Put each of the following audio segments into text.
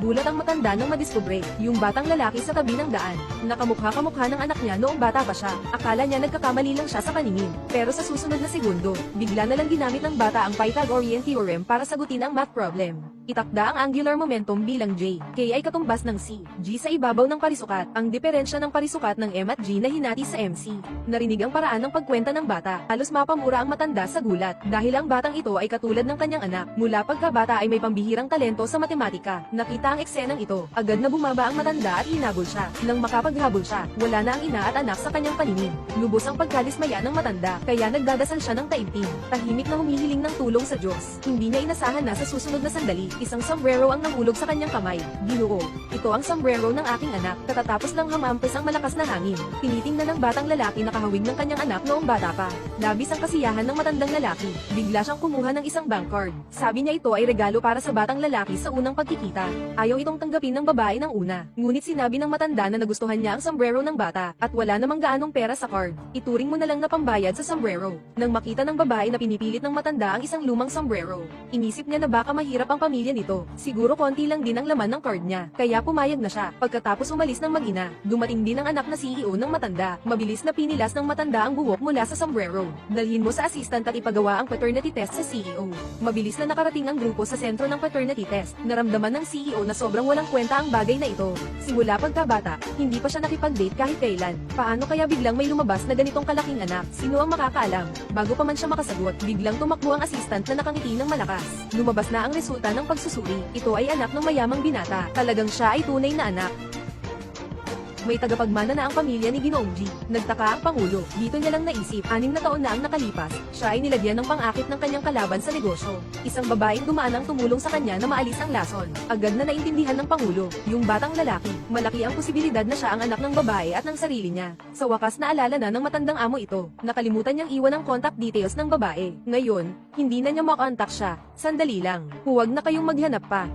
Nagulat ang matanda nang madiskubre yung batang lalaki sa tabi ng daan. Nakamukha-kamukha ng anak niya noong bata pa siya. Akala niya nagkakamali lang siya sa paningin. Pero sa susunod na segundo, bigla na lang ginamit ng bata ang Pythagorean theorem para sagutin ang math problem. Itakda ang angular momentum bilang J. K ay katumbas ng C. G sa ibabaw ng parisukat. Ang diferensya ng parisukat ng M at G na hinati sa MC. Narinig ang paraan ng pagkwenta ng bata. Halos mapamura ang matanda sa gulat. Dahil ang batang ito ay katulad ng kanyang anak. Mula pagkabata ay may pambihirang talento sa matematika. Nakita ang eksenang ito. Agad na bumaba ang matanda at hinabol siya. Nang makapaghabol siya, wala na ang ina at anak sa kanyang paningin. Lubos ang pagkalismaya ng matanda. Kaya nagdadasal siya ng taimtim. Tahimik na humihiling ng tulong sa Diyos. Hindi niya inasahan na sa susunod na sandali, isang sombrero ang nahulog sa kanyang kamay. Ginoo, ito ang sombrero ng aking anak. Katatapos lang hamampis ang malakas na hangin. Tinitingnan ng batang lalaki na kahawig ng kanyang anak noong bata pa. Labis ang kasiyahan ng matandang lalaki. Bigla siyang kumuha ng isang bank card. Sabi niya ito ay regalo para sa batang lalaki sa unang pagkikita. Ayaw itong tanggapin ng babae ng una. Ngunit sinabi ng matanda na nagustuhan niya ang sombrero ng bata at wala namang gaanong pera sa card. Ituring mo na lang na pambayad sa sombrero. Nang makita ng babae na pinipilit ng matanda ang isang lumang sombrero, inisip niya na baka mahirap ang pamilya nito. Siguro konti lang din ang laman ng card niya, kaya pumayag na siya. Pagkatapos umalis ng mag-ina, dumating din ang anak na CEO ng matanda. Mabilis na pinilas ng matanda ang buhok mula sa sombrero. Dalhin mo sa assistant at ipagawa ang paternity test sa CEO. Mabilis na nakarating ang grupo sa sentro ng paternity test. Naramdaman ng CEO na sobrang walang kwenta ang bagay na ito. Simula pagkabata, hindi pa siya nakipag-date kahit kailan. Paano kaya biglang may lumabas na ganitong kalaking anak? Sino ang makakaalam? Bago pa man siya makasagot, biglang tumakbo ang assistant na nakangiti ng malakas. Lumabas na ang resulta ng pagsusuri. Ito ay anak ng mayamang binata. Talagang siya ay tunay na anak. May tagapagmana na ang pamilya ni Ginoong G. Nagtaka ang Pangulo. Dito niya lang naisip, 6 na taon na ang nakalipas, siya ay nilagyan ng pang-akit ng kanyang kalaban sa negosyo. Isang babaeng dumaan ang tumulong sa kanya na maalis ang lason. Agad na naintindihan ng Pangulo, yung batang lalaki, malaki ang posibilidad na siya ang anak ng babae at ng sarili niya. Sa wakas naalala na ng matandang amo ito. Nakalimutan niyang iwan ang contact details ng babae. Ngayon, hindi na niya makontak siya. Sandali lang. Huwag na kayong maghanap pa.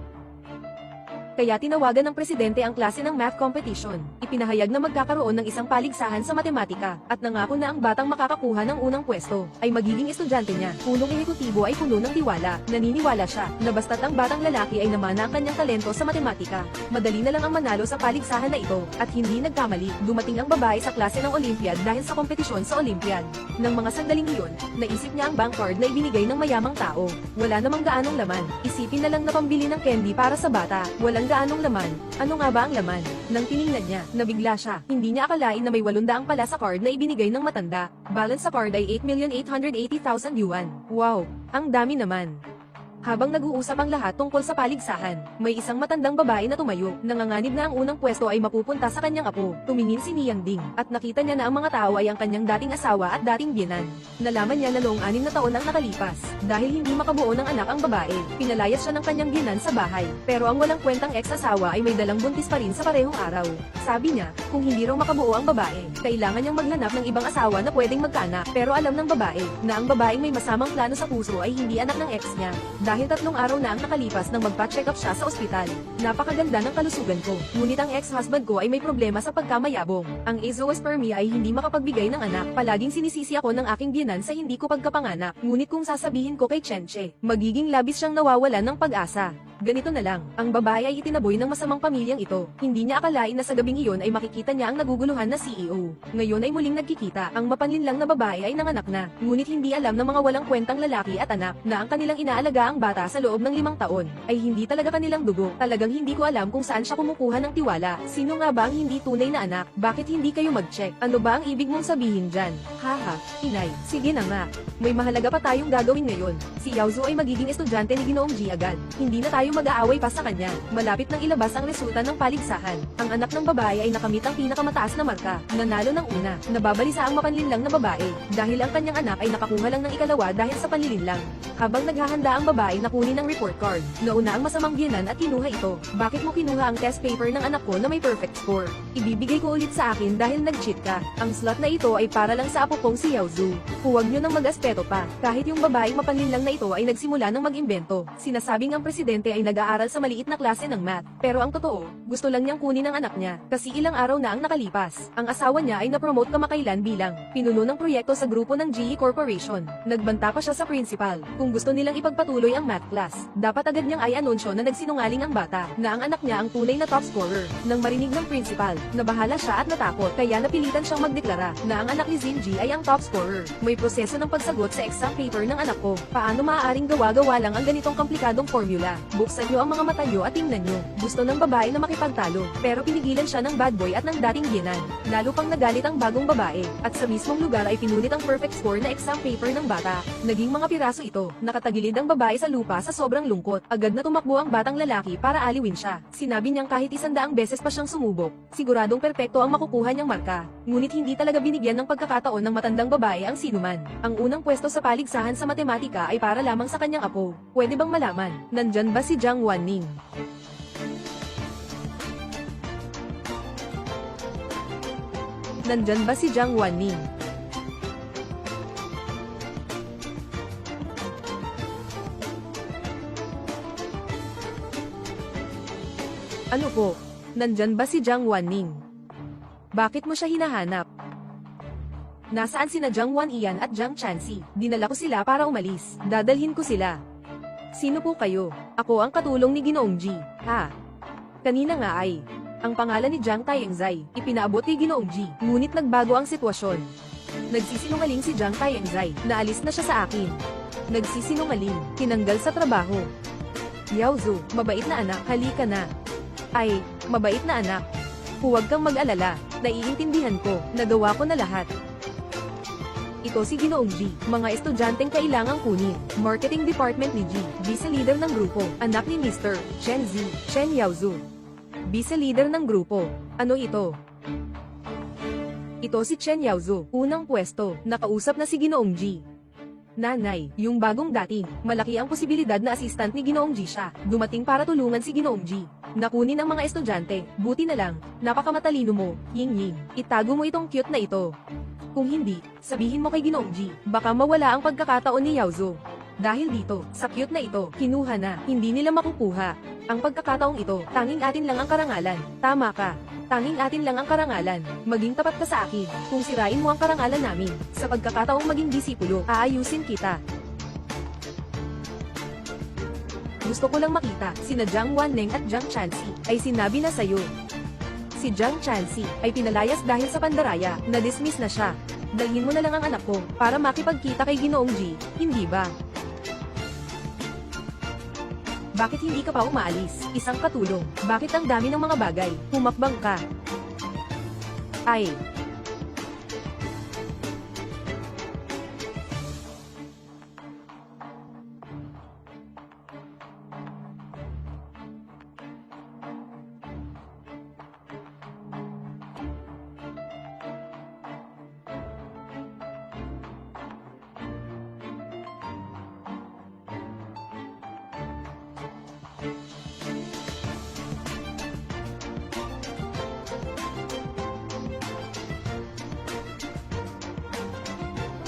Kaya tinawagan ng presidente ang klase ng math competition. Ipinahayag na magkakaroon ng isang paligsahan sa matematika, at nangako na ang batang makakakuha ng unang pwesto ay magiging estudyante niya. Punong ehekutibo ay puno ng tiwala. Naniniwala siya na basta't ang batang lalaki ay namana ang kanyang talento sa matematika, madali na lang ang manalo sa paligsahan na ito. At hindi nagkamali, dumating ang babae sa klase ng Olympiad dahil sa kompetisyon sa Olympiad. Nang mga sandaling iyon, naisip niya ang bank card na ibinigay ng mayamang tao. Wala namang gaanong laman. Isipin na lang na pambili ng candy para sa bata. Walang gaanong laman. Ano nga ba ang laman? Nang tiningnan niya, nabigla siya. Hindi niya akalain na may 800 pala sa card na ibinigay ng matanda. Balance sa card ay 8,880,000 yuan. Wow, ang dami naman. Habang nag-uusap ang lahat tungkol sa paligsahan, may isang matandang babae na tumayo. Nanganganib na ang unang pwesto ay mapupunta sa kanyang apo. Tumingin si Niyang Ding, at nakita niya na ang mga tao ay ang kanyang dating asawa at dating biyenan. Nalaman niya na noong 6 na taon ang nakalipas. Dahil hindi makabuo ng anak ang babae, pinalayas siya ng kanyang biyenan sa bahay. Pero ang walang kwentang ex-asawa ay may dalang buntis pa rin sa parehong araw. Sabi niya, kung hindi raw makabuo ang babae, kailangan niyang maghanap ng ibang asawa na pwedeng magkaanak. Pero alam ng babae, na ang babaeng may masamang plano sa puso ay hindi anak ng ex niya. Dahil 3 araw na ang nakalipas nang magpa-check up siya sa ospital. Napakaganda ng kalusugan ko. Ngunit ang ex-husband ko ay may problema sa pagkamayabong. Ang azoospermia ay hindi makapagbigay ng anak. Palaging sinisisi ako ng aking biyenan sa hindi ko pagkapanganak. Ngunit kung sasabihin ko kay Chenche, magiging labis siyang nawawalan ng pag-asa. Ganito na lang, ang babae ay itinaboy ng masamang pamilyang ito. Hindi niya akalain na sa gabing iyon ay makikita niya ang naguguluhan na CEO. Ngayon ay muling nagkikita, ang mapanlinlang na babae ay nanganak na. Ngunit hindi alam ng mga walang kwentang lalaki at anak, na ang kanilang inaalaga ang bata sa loob ng 5 taon, ay hindi talaga kanilang dugo. Talagang hindi ko alam kung saan siya kumukuha ng tiwala. Sino nga ba ang hindi tunay na anak? Bakit hindi kayo mag-check? Ano ba ang ibig mong sabihin dyan? Haha, inay, sige na nga. May mahalaga pa tayong gagawin ngayon. Si Yaozu ay magiging estudyante ni Ginoong G agad. Hindi na tayo mag-aaway pa sa kanya. Malapit nang ilabas ang resulta ng paligsahan. Ang anak ng babae ay nakamit ang pinakamataas na marka. Nanalo ng una. Nababalisa ang mapanlinlang na babae. Dahil ang kanyang anak ay nakakuha lang ng ikalawa dahil sa panlilinlang. Habang naghahanda ang babae na kunin ang report card, nauna ang masamang biyenan at kinuha ito. Bakit mo kinuha ang test paper ng anak ko na may perfect score? Ibibigay ko ulit sa akin dahil nag-cheat ka. Ang slot na ito ay para lang sa apo kong si Yaozu. Huwag nyo nang mag-aspeto pa. Kahit yung babaeng mapanlinlang na ito ay nagsimula ng mag-imbento. Sinasabing ang presidente ay ay nag-aaral sa maliit na klase ng math. Pero ang totoo, gusto lang niyang kunin ang anak niya, kasi ilang araw na ang nakalipas. Ang asawa niya ay na-promote kamakailan bilang pinuno ng proyekto sa grupo ng GE Corporation. Nagbanta pa siya sa principal. Kung gusto nilang ipagpatuloy ang math class, dapat agad niyang i-anunsyo na nagsinungaling ang bata, na ang anak niya ang tunay na top scorer. Nang marinig ng principal, nabahala siya at natakot, kaya napilitan siyang magdeklara na ang anak ni Zinji ay ang top scorer. May proseso ng pagsagot sa exam paper ng anak ko. Paano maaaring gawa-gawa lang ang ganitong komplikadong formula? Buksan niyo ang mga mata niyo at tingnan niyo. Gusto ng babae na makipagtalo, pero pinigilan siya ng bad boy at ng dating biyenan. Lalo pang nagalit ang bagong babae, at sa mismong lugar ay pinulit ang perfect score na exam paper ng bata. Naging mga piraso ito. Nakatagilid ang babae sa lupa sa sobrang lungkot. Agad na tumakbo ang batang lalaki para aliwin siya. Sinabi niyang kahit 100 beses pa siyang sumubok, siguradong perpekto ang makukuha niyang marka. Ngunit hindi talaga binigyan ng pagkakataon ng matandang babae ang sinuman. Ang unang pwesto sa paligsahan sa matematika ay para lamang sa kanyang apo. Pwede bang malaman, nandyan ba si Jiang Wanning? Nandyan ba si Jiang Wanning? Ano po? Nandyan ba si Jiang Wanning? Bakit mo siya hinahanap? Nasaan sina Jiang Wanian at Jiang Chansi? Dinala ko sila para umalis. Dadalhin ko sila. Sino po kayo? Ako ang katulong ni Ginoong G. Ha? Kanina nga ay. Ang pangalan ni Jiang Taiyangzai, ipinaabot ni Ginoong G. Ngunit nagbago ang sitwasyon. Nagsisinungaling si Jiang Taiyangzai. Naalis na siya sa akin. Nagsisinungaling. Tinanggal sa trabaho. Yaozu, mabait na anak. Halika na. Ay, mabait na anak. Huwag kang mag-alala. Naiintindihan ko. Nagawa ko na lahat. Ito si Ginoong G. Mga estudyanteng kailangang kunin. Marketing Department ni G. Vice Leader ng grupo. Anak ni Mr. Chen Z. Chen Yaozu. Vice Leader ng grupo. Ano ito? Ito si Chen Yaozu. Unang pwesto. Nakausap na si Ginoong G. Nanay, yung bagong dating, malaki ang posibilidad na assistant ni Ginoong G siya. Dumating para tulungan si Ginoong G. Nakunin ng mga estudyante. Buti na lang, napakamatalino mo. Ying Ying, itago mo itong cute na ito. Kung hindi, sabihin mo kay Ginoong G, baka mawala ang pagkakataon ni Yaozu. Dahil dito, sa cute na ito, kinuha na, hindi nila makukuha. Ang pagkakataong ito, tanging atin lang ang karangalan. Tama ka. Tanging atin lang ang karangalan. Maging tapat ka sa akin. Kung sirain mo ang karangalan namin, sa pagkakataong maging disipulo, aayusin kita. Gusto ko lang makita, sina Jiang Wanning at Jiang Chansi, ay sinabi na sa'yo. Si Jiang Chansi, ay pinalayas dahil sa pandaraya, na-dismiss na siya. Dalhin mo na lang ang anak ko, para makipagkita kay Ginoong G, hindi ba? Bakit hindi ka pa umaalis? Isang katulong. Bakit ang dami ng mga bagay? Humakbang ka. Ay.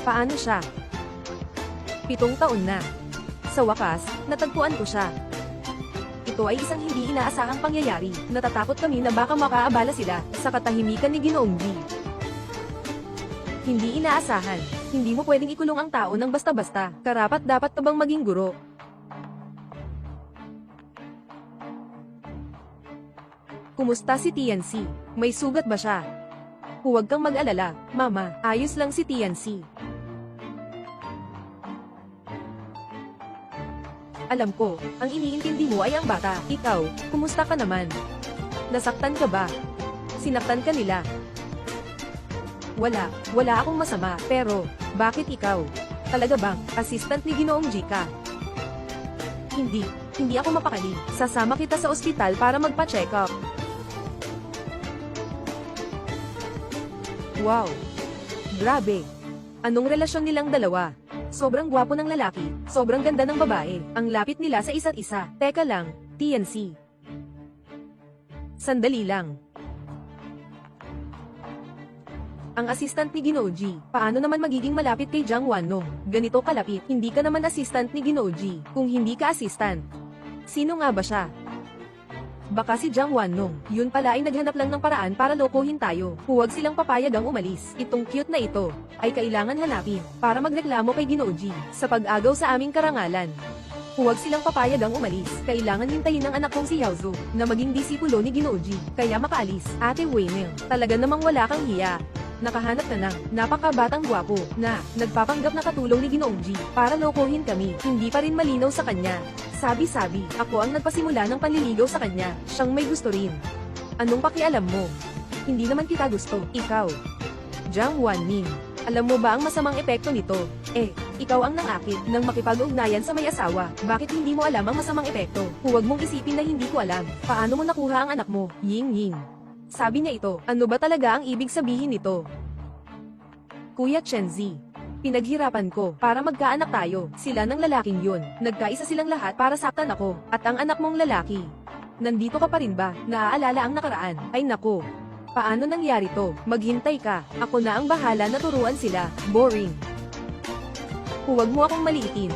Paano siya? 7 taon na. Sa wakas, natagpuan ko siya. Ito ay isang hindi inaasahang pangyayari. Natatakot kami na baka makaabala sila sa katahimikan ni Ginoong G. Hindi inaasahan. Hindi mo pwedeng ikulong ang tao ng basta-basta. Karapat dapat ka bang maging guro? Kumusta si TNC? May sugat ba siya? Huwag kang mag-alala, Mama. Ayos lang si TNC. Alam ko, ang iniintindi mo ay ang bata. Ikaw, kumusta ka naman? Nasaktan ka ba? Sinaktan ka nila? Wala akong masama, pero, bakit ikaw? Talaga bang, assistant ni Ginoong G ka? Hindi ako mapakali. Sasama kita sa ospital para magpa-check up. Wow! Grabe! Anong relasyon nilang dalawa? Sobrang gwapo ng lalaki, sobrang ganda ng babae. Ang lapit nila sa isa't isa. Teka lang, TNC. Sandali lang. Ang assistant ni Ginoo G, paano naman magiging malapit kay Jiang Wanong? Ganito kalapit, hindi ka naman assistant ni Ginoo G, kung hindi ka assistant. Sino nga ba siya? Baka si Jiang Wanlong, yun pala ay naghanap lang ng paraan para lokohin tayo. Huwag silang papayag ang umalis. Itong cute na ito, ay kailangan hanapin, para magreklamo kay Ginoo G, sa pag-agaw sa aming karangalan. Huwag silang papayag ang umalis. Kailangan hintayin ng anak kong si Yaozu, na maging disipulo ni Ginoo G, kaya makaalis. Ate Waynel, talaga namang wala kang hiya. Nakahanap ka ng napakabatang gwapo na nagpapanggap na katulong ni Ginoo G para lokohin kami. Hindi pa rin malinaw sa kanya. Sabi-sabi, ako ang nagpasimula ng panliligaw sa kanya. Siyang may gusto rin. Anong pakialam mo? Hindi naman kita gusto. Ikaw, Jiang Wanning, alam mo ba ang masamang epekto nito? Ikaw ang nangakit ng makipag-ugnayan sa may asawa. Bakit hindi mo alam ang masamang epekto? Huwag mong isipin na hindi ko alam. Paano mo nakuha ang anak mo? Ying Ying. Sabi niya ito, ano ba talaga ang ibig sabihin nito? Kuya Chenzi, pinaghirapan ko para magkaanak tayo. Sila ng lalaking yun. Nagkaisa silang lahat para saktan ako. At ang anak mong lalaki. Nandito ka pa rin ba? Naaalala ang nakaraan? Ay nako. Paano nangyari to? Maghintay ka. Ako na ang bahala na turuan sila. Boring. Huwag mo akong maliitin.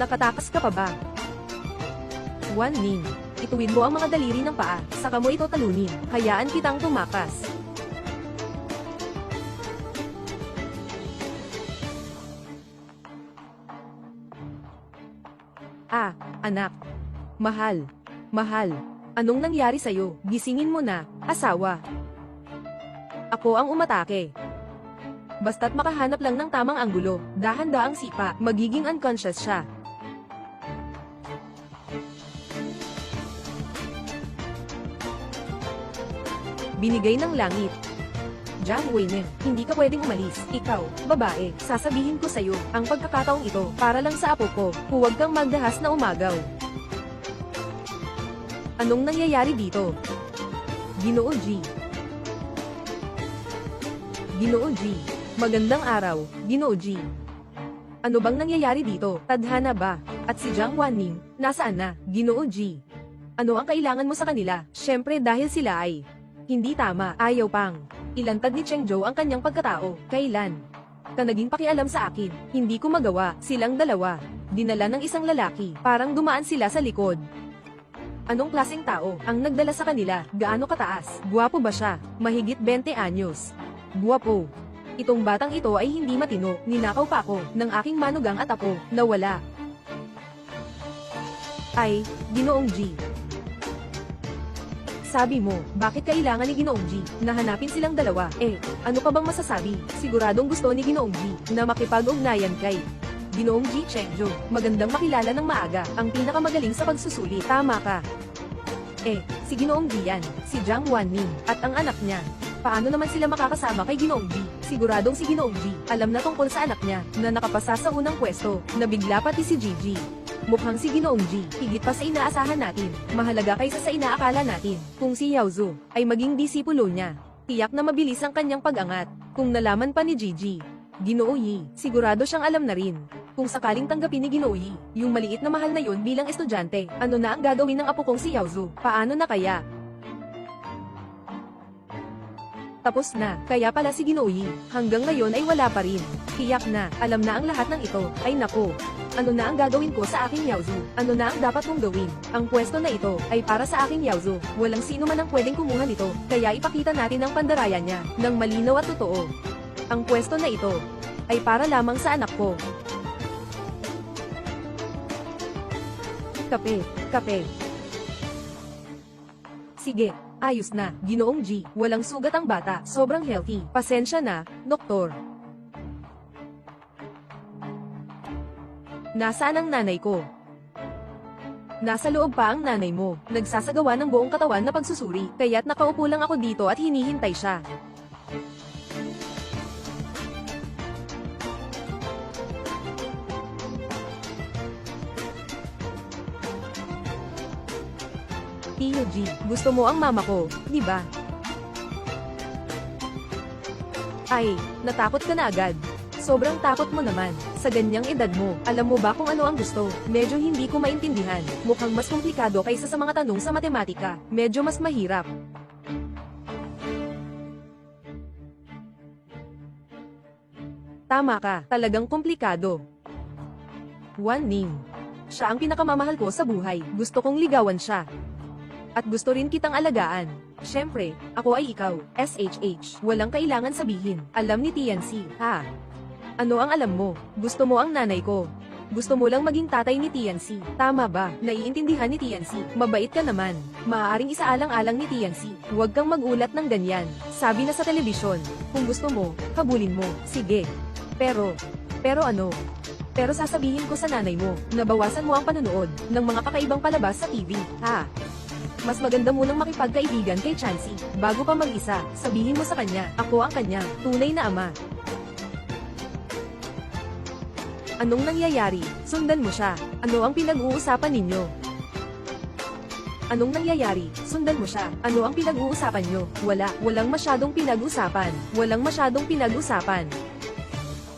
Nakatakas ka pa ba? Wanning, ituwid mo ang mga daliri ng paa, saka mo ito talunin. Hayaan kitang tumakas. Anak. Mahal. Mahal. Anong nangyari sa'yo? Gisingin mo na, asawa. Ako ang umatake. Basta't makahanap lang ng tamang anggulo, dahan-daang sipa, magiging unconscious siya. Binigay ng langit. Jiang Weiner, hindi ka pwedeng umalis. Ikaw, babae, sasabihin ko sa'yo, ang pagkakataong ito, para lang sa apo ko, huwag kang magdahas na umagaw. Anong nangyayari dito? Ginoo G. Ginoo G. Magandang araw, Ginoo G. Ano bang nangyayari dito? Tadhana ba? At si Jiang Wanning, nasaan na? Ginoo G. Ano ang kailangan mo sa kanila? Syempre dahil sila ay hindi tama, ayaw pang ilantad ni Cheng Zhou ang kanyang pagkatao. Kailan ka naging pakialam sa akin? Hindi ko magawa. Silang dalawa, dinala ng isang lalaki, parang dumaan sila sa likod. Anong klaseng tao ang nagdala sa kanila? Gaano kataas? Guwapo ba siya? Mahigit 20 anyos. Guwapo. Itong batang ito ay hindi matino. Ninakaw pa ako ng aking manugang at apo, nawala. Ay, Ginoong G. Sabi mo, bakit kailangan ni Ginoong G na hanapin silang dalawa? Ano ka bang masasabi? Siguradong gusto ni Ginoong G na makipag-ugnayan kay Ginoong G Cheng Zhou. Magandang makilala ng maaga, ang pinakamagaling sa pagsusuli. Tama ka. Si Ginoong G yan, si Jiang Wanning, at ang anak niya. Paano naman sila makakasama kay Ginoong G? Siguradong si Ginoong G alam na tungkol sa anak niya na nakapasa sa unang pwesto, na bigla pati si Gigi. Mukhang si Ginoong G, higit pa sa inaasahan natin, mahalaga kaysa sa inaakala natin. Kung si Yaozu ay maging disipulo niya, tiyak na mabilis ang kanyang pag-angat. Kung nalaman pa ni Gigi, Ginoo Yi, sigurado siyang alam na rin. Kung sakaling tanggapin ni Ginoo Yi, yung maliit na mahal na yon bilang estudyante, ano na ang gagawin ng apo kong si Yaozu? Paano na kaya? Tapos na, kaya pala si Ginoo Yi, hanggang ngayon ay wala pa rin. Tiyak na, alam na ang lahat ng ito. Ay nako. Ano na ang gagawin ko sa aking Yaozu? Ano na ang dapat kong gawin? Ang pwesto na ito ay para sa aking Yaozu. Walang sino man ang pwedeng kumuha nito, kaya ipakita natin ang pandaraya niya ng malinaw at totoo. Ang pwesto na ito ay para lamang sa anak ko. Kape, kape. Sige, ayos na, Ginoong G. Walang sugat ang bata, sobrang healthy. Pasensya na, doktor. Nasaan ang nanay ko? Nasa loob pa ang nanay mo. Nagsasagawa ng buong katawan na pagsusuri, kaya't nakaupo lang ako dito at hinihintay siya. Tio G, gusto mo ang mama ko, di ba? Ay, natakot ka na agad. Sobrang takot mo naman. Sa ganyang edad mo, alam mo ba kung ano ang gusto? Medyo hindi ko maintindihan. Mukhang mas komplikado kaysa sa mga tanong sa matematika. Medyo mas mahirap. Tama ka, talagang komplikado. Wan Ning. Siya ang pinakamamahal ko sa buhay. Gusto kong ligawan siya. At gusto rin kitang alagaan. Siyempre, ako ay ikaw. SHH. Walang kailangan sabihin. Alam ni TNC. Ha? Ano ang alam mo? Gusto mo ang nanay ko. Gusto mo lang maging tatay ni TNC. Tama ba? Naiintindihan ni TNC. Mabait ka naman. Maaaring isaalang-alang ni TNC. Huwag kang magulat ng ganyan. Sabi na sa telebisyon. Kung gusto mo, habulin mo. Sige. Pero ano? Pero sasabihin ko sa nanay mo, na bawasan mo ang panonood ng mga kakaibang palabas sa TV. Ha? Mas maganda munang makipagkaibigan kay Chansey. Bago pa mag-isa, sabihin mo sa kanya, ako ang kanyang tunay na ama. Anong nangyayari? Sundan mo siya. Ano ang pinag-uusapan ninyo? Anong nangyayari? Sundan mo siya. Ano ang pinag-uusapan nyo? Walang masyadong pinag-usapan. Walang masyadong pinag-usapan.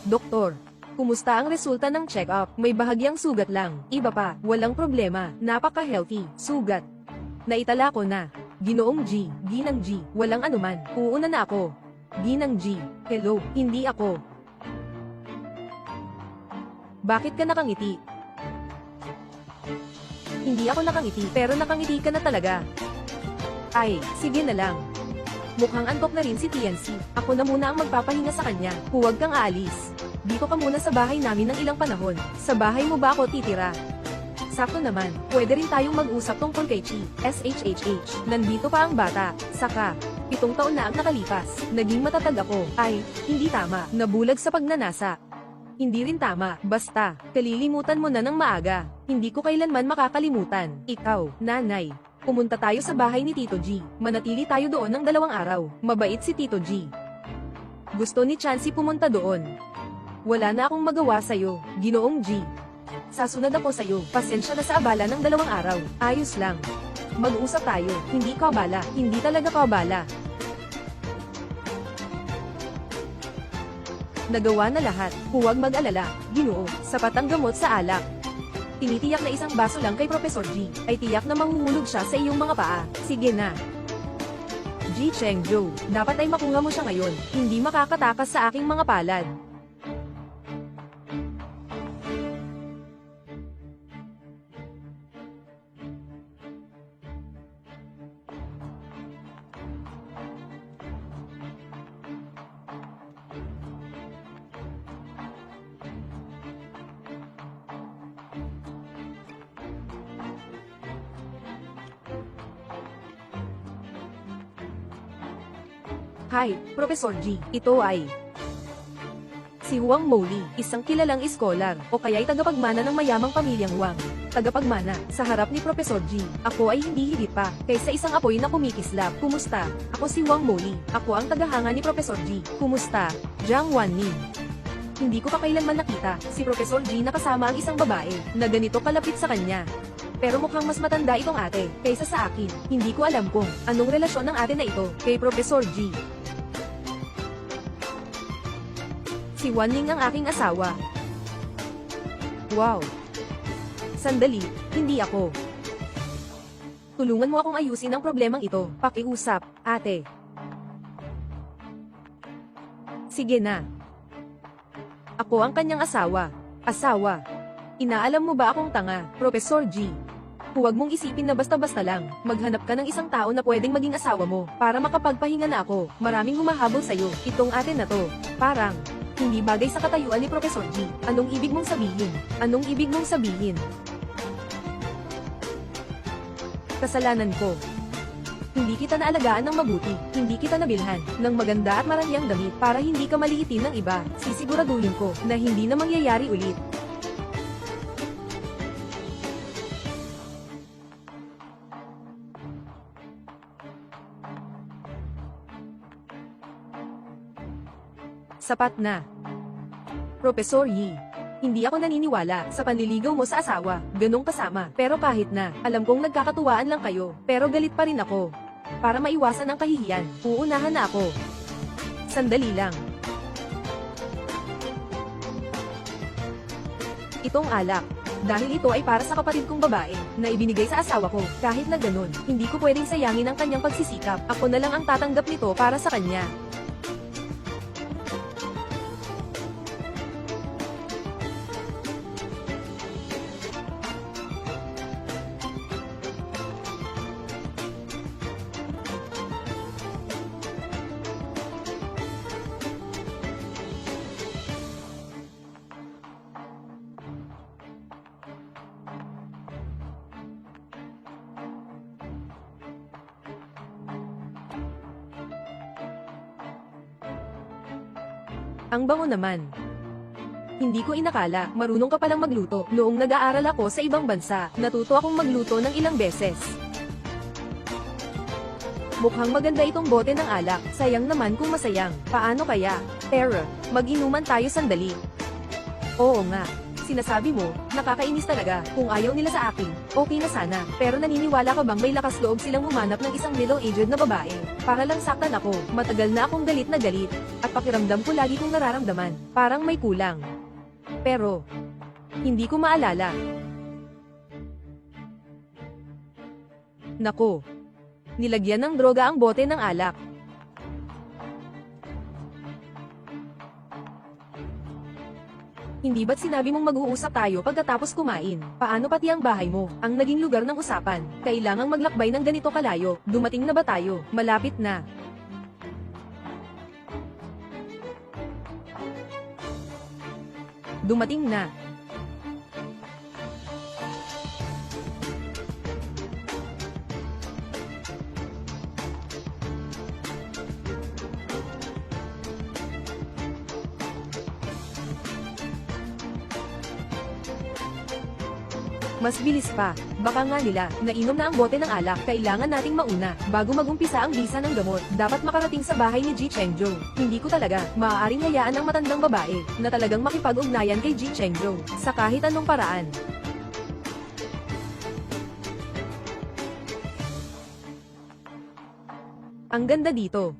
Doktor, kumusta ang resulta ng check-up? May bahagyang sugat lang. Iba pa, walang problema. Napaka-healthy. Sugat. Naitala ko na. Ginoong G, Ginang G, walang anuman. Uuna na ako. Ginang G, hello, hindi ako. Bakit ka nakangiti? Hindi ako nakangiti, pero nakangiti ka na talaga. Ay, sige na lang. Mukhang antok na rin si TNC. Ako na muna ang magpapahinga sa kanya. Huwag kang aalis. Dito ka muna sa bahay namin ng ilang panahon. Sa bahay mo ba ako titira? Sakto naman, pwede rin tayong mag-usap tungkol kay Chi. SHHH. Nandito pa ang bata. Saka, 7 taon na ang nakalipas. Naging matatag ako. Ay, hindi tama. Nabulag sa pagnanasa. Hindi rin tama, basta, kalilimutan mo na ng maaga. Hindi ko kailanman makakalimutan. Ikaw, nanay. Pumunta tayo sa bahay ni Tito G. Manatili tayo doon ng 2 araw. Mabait si Tito G. Gusto ni Chansey pumunta doon. Wala na akong magawa sa'yo, Ginoong G. Sasunod ako sa'yo. Pasensya na sa abala ng 2 araw. Ayos lang. Mag-usap tayo. Hindi ka abala. Hindi talaga ka abala. Nagawa na lahat. Huwag mag-alala. Ginoo, sapat ang gamot sa alak. Tinitiyak na 1 baso lang kay Professor G. Ay tiyak na mahuhulog siya sa iyong mga paa. Sige na. G Chengzhou, dapat ay makuha mo siya ngayon. Hindi makakatakas sa aking mga palad. Hi, Professor G. Ito ay si Huang Moli, isang kilalang iskolar, o kaya'y tagapagmana ng mayamang pamilyang Wang. Tagapagmana, sa harap ni Professor G. Ako ay hindi higit pa, kaysa isang apoy na kumikislap. Kumusta? Ako si Huang Moli. Ako ang tagahanga ni Professor G. Kumusta? Jiang Wanning. Hindi ko pa kailanman nakita, si Professor G na kasama ang isang babae, na ganito kalapit sa kanya. Pero mukhang mas matanda itong ate, kaysa sa akin. Hindi ko alam kung anong relasyon ng ate na ito, kay Professor G. Si Wanning ang aking asawa. Wow. Sandali, hindi ako. Tulungan mo akong ayusin ang problemang ito. Pakiusap, ate. Sige na. Ako ang kanyang asawa. Asawa. Inaalam mo ba akong tanga, Professor G? Huwag mong isipin na basta-basta lang. Maghanap ka ng isang tao na pwedeng maging asawa mo, para makapagpahinga na ako. Maraming humahabol sa'yo. Itong ate na to. Parang hindi bagay sa katayuan ni Professor G. Anong ibig mong sabihin? Anong ibig mong sabihin? Kasalanan ko. Hindi kita naalagaan ng mabuti. Hindi kita nabilhan ng maganda at marangyang damit para hindi ka maliitin ng iba. Sisiguraduhin ko na hindi na mangyayari ulit. Sapat na. Professor Yi, hindi ako naniniwala sa panliligaw mo sa asawa, ganong kasama. Pero kahit na, alam kong nagkakatuwaan lang kayo, pero galit pa rin ako. Para maiwasan ang kahihiyan, uunahan na ako. Sandali lang. Itong alak, dahil ito ay para sa kapatid kong babae, na ibinigay sa asawa ko. Kahit na ganun, hindi ko pwedeng sayangin ang kanyang pagsisikap. Ako na lang ang tatanggap nito para sa kanya. Ang bango naman. Hindi ko inakala, marunong ka palang magluto. Noong nag-aaral ako sa ibang bansa, natuto akong magluto ng ilang beses. Mukhang maganda itong bote ng alak, sayang naman kung masayang. Paano kaya? Tara, mag-inuman tayo sandali. Oo nga. Sinasabi mo, nakakainis talaga. Kung ayaw nila sa akin, okay na sana. Pero naniniwala ka bang may lakas loob silang humanap ng isang middle-aged na babae? Para lang saktan ako, matagal na akong galit na galit. At pakiramdam ko lagi kong nararamdaman, parang may kulang. Pero, hindi ko maalala. Nako. Nilagyan ng droga ang bote ng alak. Hindi ba't sinabi mong mag-uusap tayo pagkatapos kumain? Paano pati ang bahay mo? Ang naging lugar ng usapan. Kailangang maglakbay ng ganito kalayo. Dumating na ba tayo? Malapit na. Dumating na. Mas bilis pa. Baka nga nila, nainom na ang bote ng alak, kailangan nating mauna. Bago magumpisa ang bisa ng gamot, dapat makarating sa bahay ni Ji Chengzhou. Hindi ko talaga, maaaring hayaan ang matandang babae, na talagang makipag-ugnayan kay Ji Chengzhou, sa kahit anong paraan. Ang ganda dito.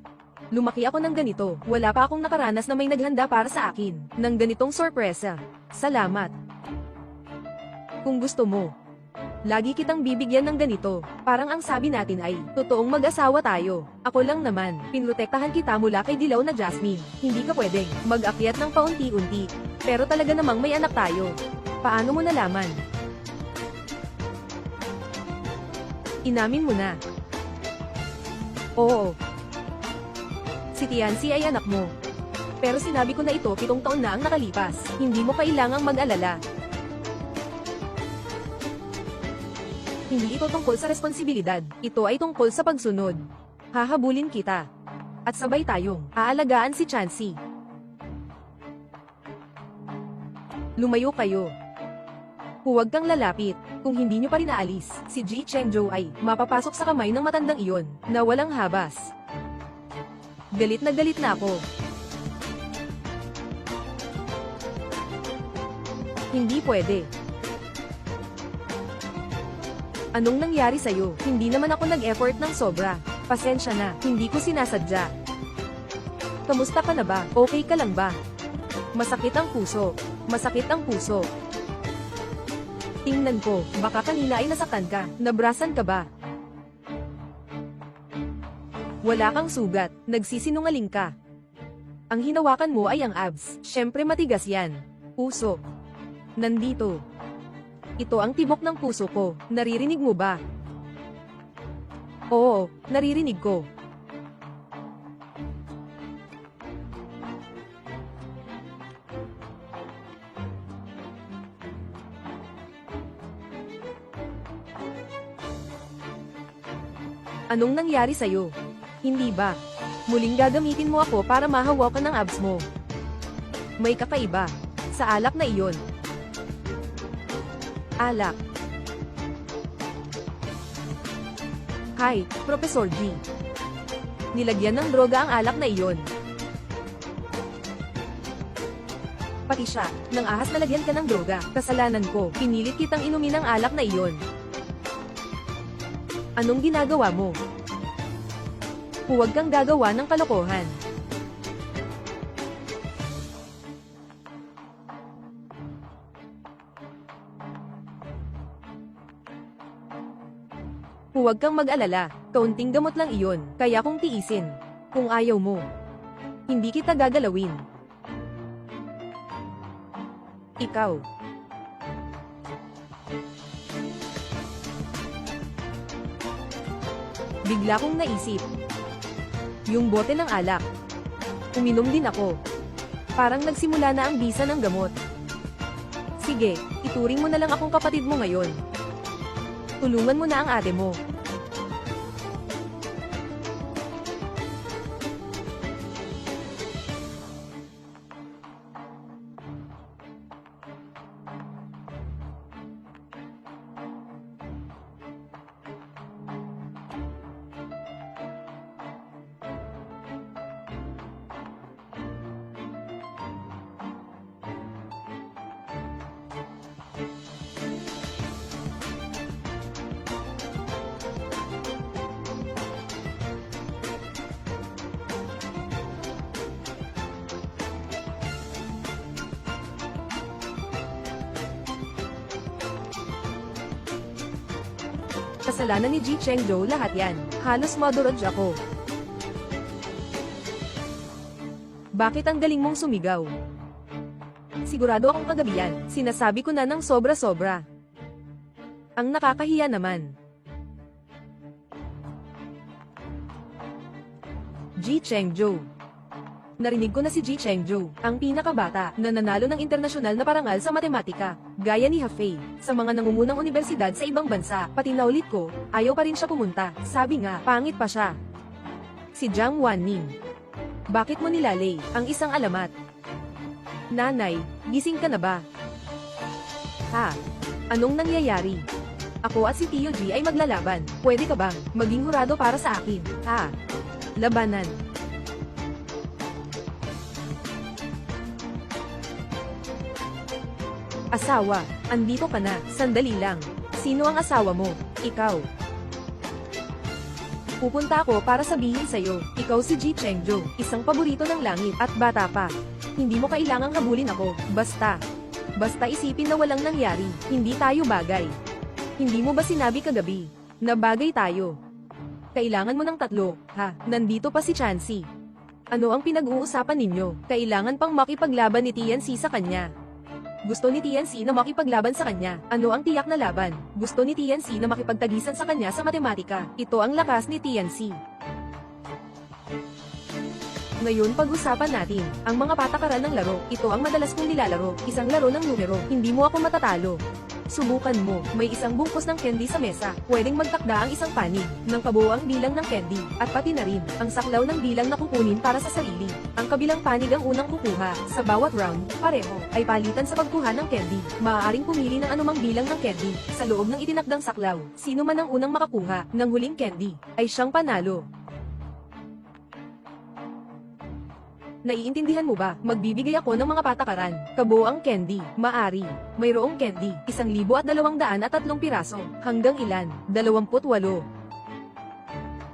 Lumaki ako ng ganito, wala pa akong nakaranas na may naghanda para sa akin, ng ganitong sorpresa. Salamat. Kung gusto mo, lagi kitang bibigyan ng ganito. Parang ang sabi natin ay, totoong mag-asawa tayo. Ako lang naman, pinrotektahan kita mula kay dilaw na Jasmine. Hindi ka pwedeng mag-akyat ng paunti-unti. Pero talaga namang may anak tayo. Paano mo nalaman? Inamin mo na. Oo. Si Tianzi ay anak mo. Pero sinabi ko na ito 7 taon na ang nakalipas. Hindi mo kailangang mag-alala. Hindi ito tungkol sa responsibilidad, ito ay tungkol sa pagsunod. Hahabulin kita. At sabay tayong aalagaan si Chansey. Lumayo kayo. Huwag kang lalapit. Kung hindi nyo pa rin naalis, si Ji Chengzhou ay mapapasok sa kamay ng matandang iyon, na walang habas. Galit na ako. Hindi pwede. Anong nangyari sa'yo? Hindi naman ako nag-effort ng sobra. Pasensya na, hindi ko sinasadya. Kamusta ka na ba? Okay ka lang ba? Masakit ang puso. Masakit ang puso. Tingnan ko, baka kanina ay nasaktan ka. Nabrasan ka ba? Wala kang sugat, nagsisinungaling ka. Ang hinawakan mo ay ang abs. Syempre matigas yan. Puso. Nandito. Ito ang tibok ng puso ko. Naririnig mo ba? Oo, naririnig ko. Anong nangyari sa'yo? Hindi ba? Muling gagamitin mo ako para mahawakan ng abs mo. May kakaiba. Sa alak na iyon. Alak. Hi, Professor G. Nilagyan ng droga ang alak na iyon. Pati siya, nang ahas na lagyan ka ng droga, kasalanan ko, pinilit kitang inumin ang alak na iyon. Anong ginagawa mo? Huwag kang gagawa ng kalokohan. Huwag kang mag-alala, kaunting gamot lang iyon, kaya kong tiisin. Kung ayaw mo, hindi kita gagalawin. Ikaw. Bigla kong naisip. Yung bote ng alak. Uminom din ako. Parang nagsimula na ang bisa ng gamot. Sige, ituring mo na lang akong kapatid mo ngayon. Tulungan mo na ang ate mo. Kasalanan ni Ji Chengzhou lahat yan. Halos madurog ako. Bakit ang galing mong sumigaw? Sigurado akong kagabi yan. Sinasabi ko na ng sobra-sobra. Ang nakakahiya naman. Ji Chengzhou. Narinig ko na si Ji Chengzhou, ang pinakabata, na nanalo ng internasyonal na parangal sa matematika, gaya ni Hafei, sa mga nangungunang universidad sa ibang bansa. Pati naulit ko, ayaw pa rin siya pumunta. Sabi nga, pangit pa siya. Si Jiang Wanning. Bakit mo nilalay ang isang alamat? Nanay, gising ka na ba? Ha? Anong nangyayari? Ako at si Tio G ay maglalaban. Pwede ka bang maging hurado para sa akin? Ha? Labanan. Asawa, andito ka na. Sandali lang. Sino ang asawa mo? Ikaw. Pupunta ako para sabihin sa'yo, ikaw si Ji Chengzhou, isang paborito ng langit at bata pa. Hindi mo kailangang habulin ako, basta isipin na walang nangyari, hindi tayo bagay. Hindi mo ba sinabi kagabi, na bagay tayo? Kailangan mo ng tatlo, ha? Nandito pa si Chansey. Ano ang pinag-uusapan ninyo? Kailangan pang makipaglaban ni Tianxi sa kanya. Gusto ni Tianxi na makipaglaban sa kanya. Ano ang tiyak na laban? Gusto ni Tianxi na makipagtagisan sa kanya sa matematika. Ito ang lakas ni Tianxi. Ngayon pag-usapan natin, ang mga patakaran ng laro. Ito ang madalas kong nilalaro, isang laro ng numero. Hindi mo ako matatalo. Subukan mo, may isang bungkus ng candy sa mesa. Pwedeng magtakda ang isang panig ng kabuuang bilang ng candy, at pati na rin ang saklaw ng bilang na kukunin para sa sarili. Ang kabilang panig ang unang kukuha. Sa bawat round, pareho, ay palitan sa pagkuha ng candy. Maaaring pumili ng anumang bilang ng candy sa loob ng itinakdang saklaw. Sino man ang unang makakuha ng huling candy, ay siyang panalo. Naiintindihan mo ba? Magbibigay ako ng mga patakaran. Kabuoang candy. Maari. Mayroong candy. 1,203 piraso. Hanggang ilan? 28.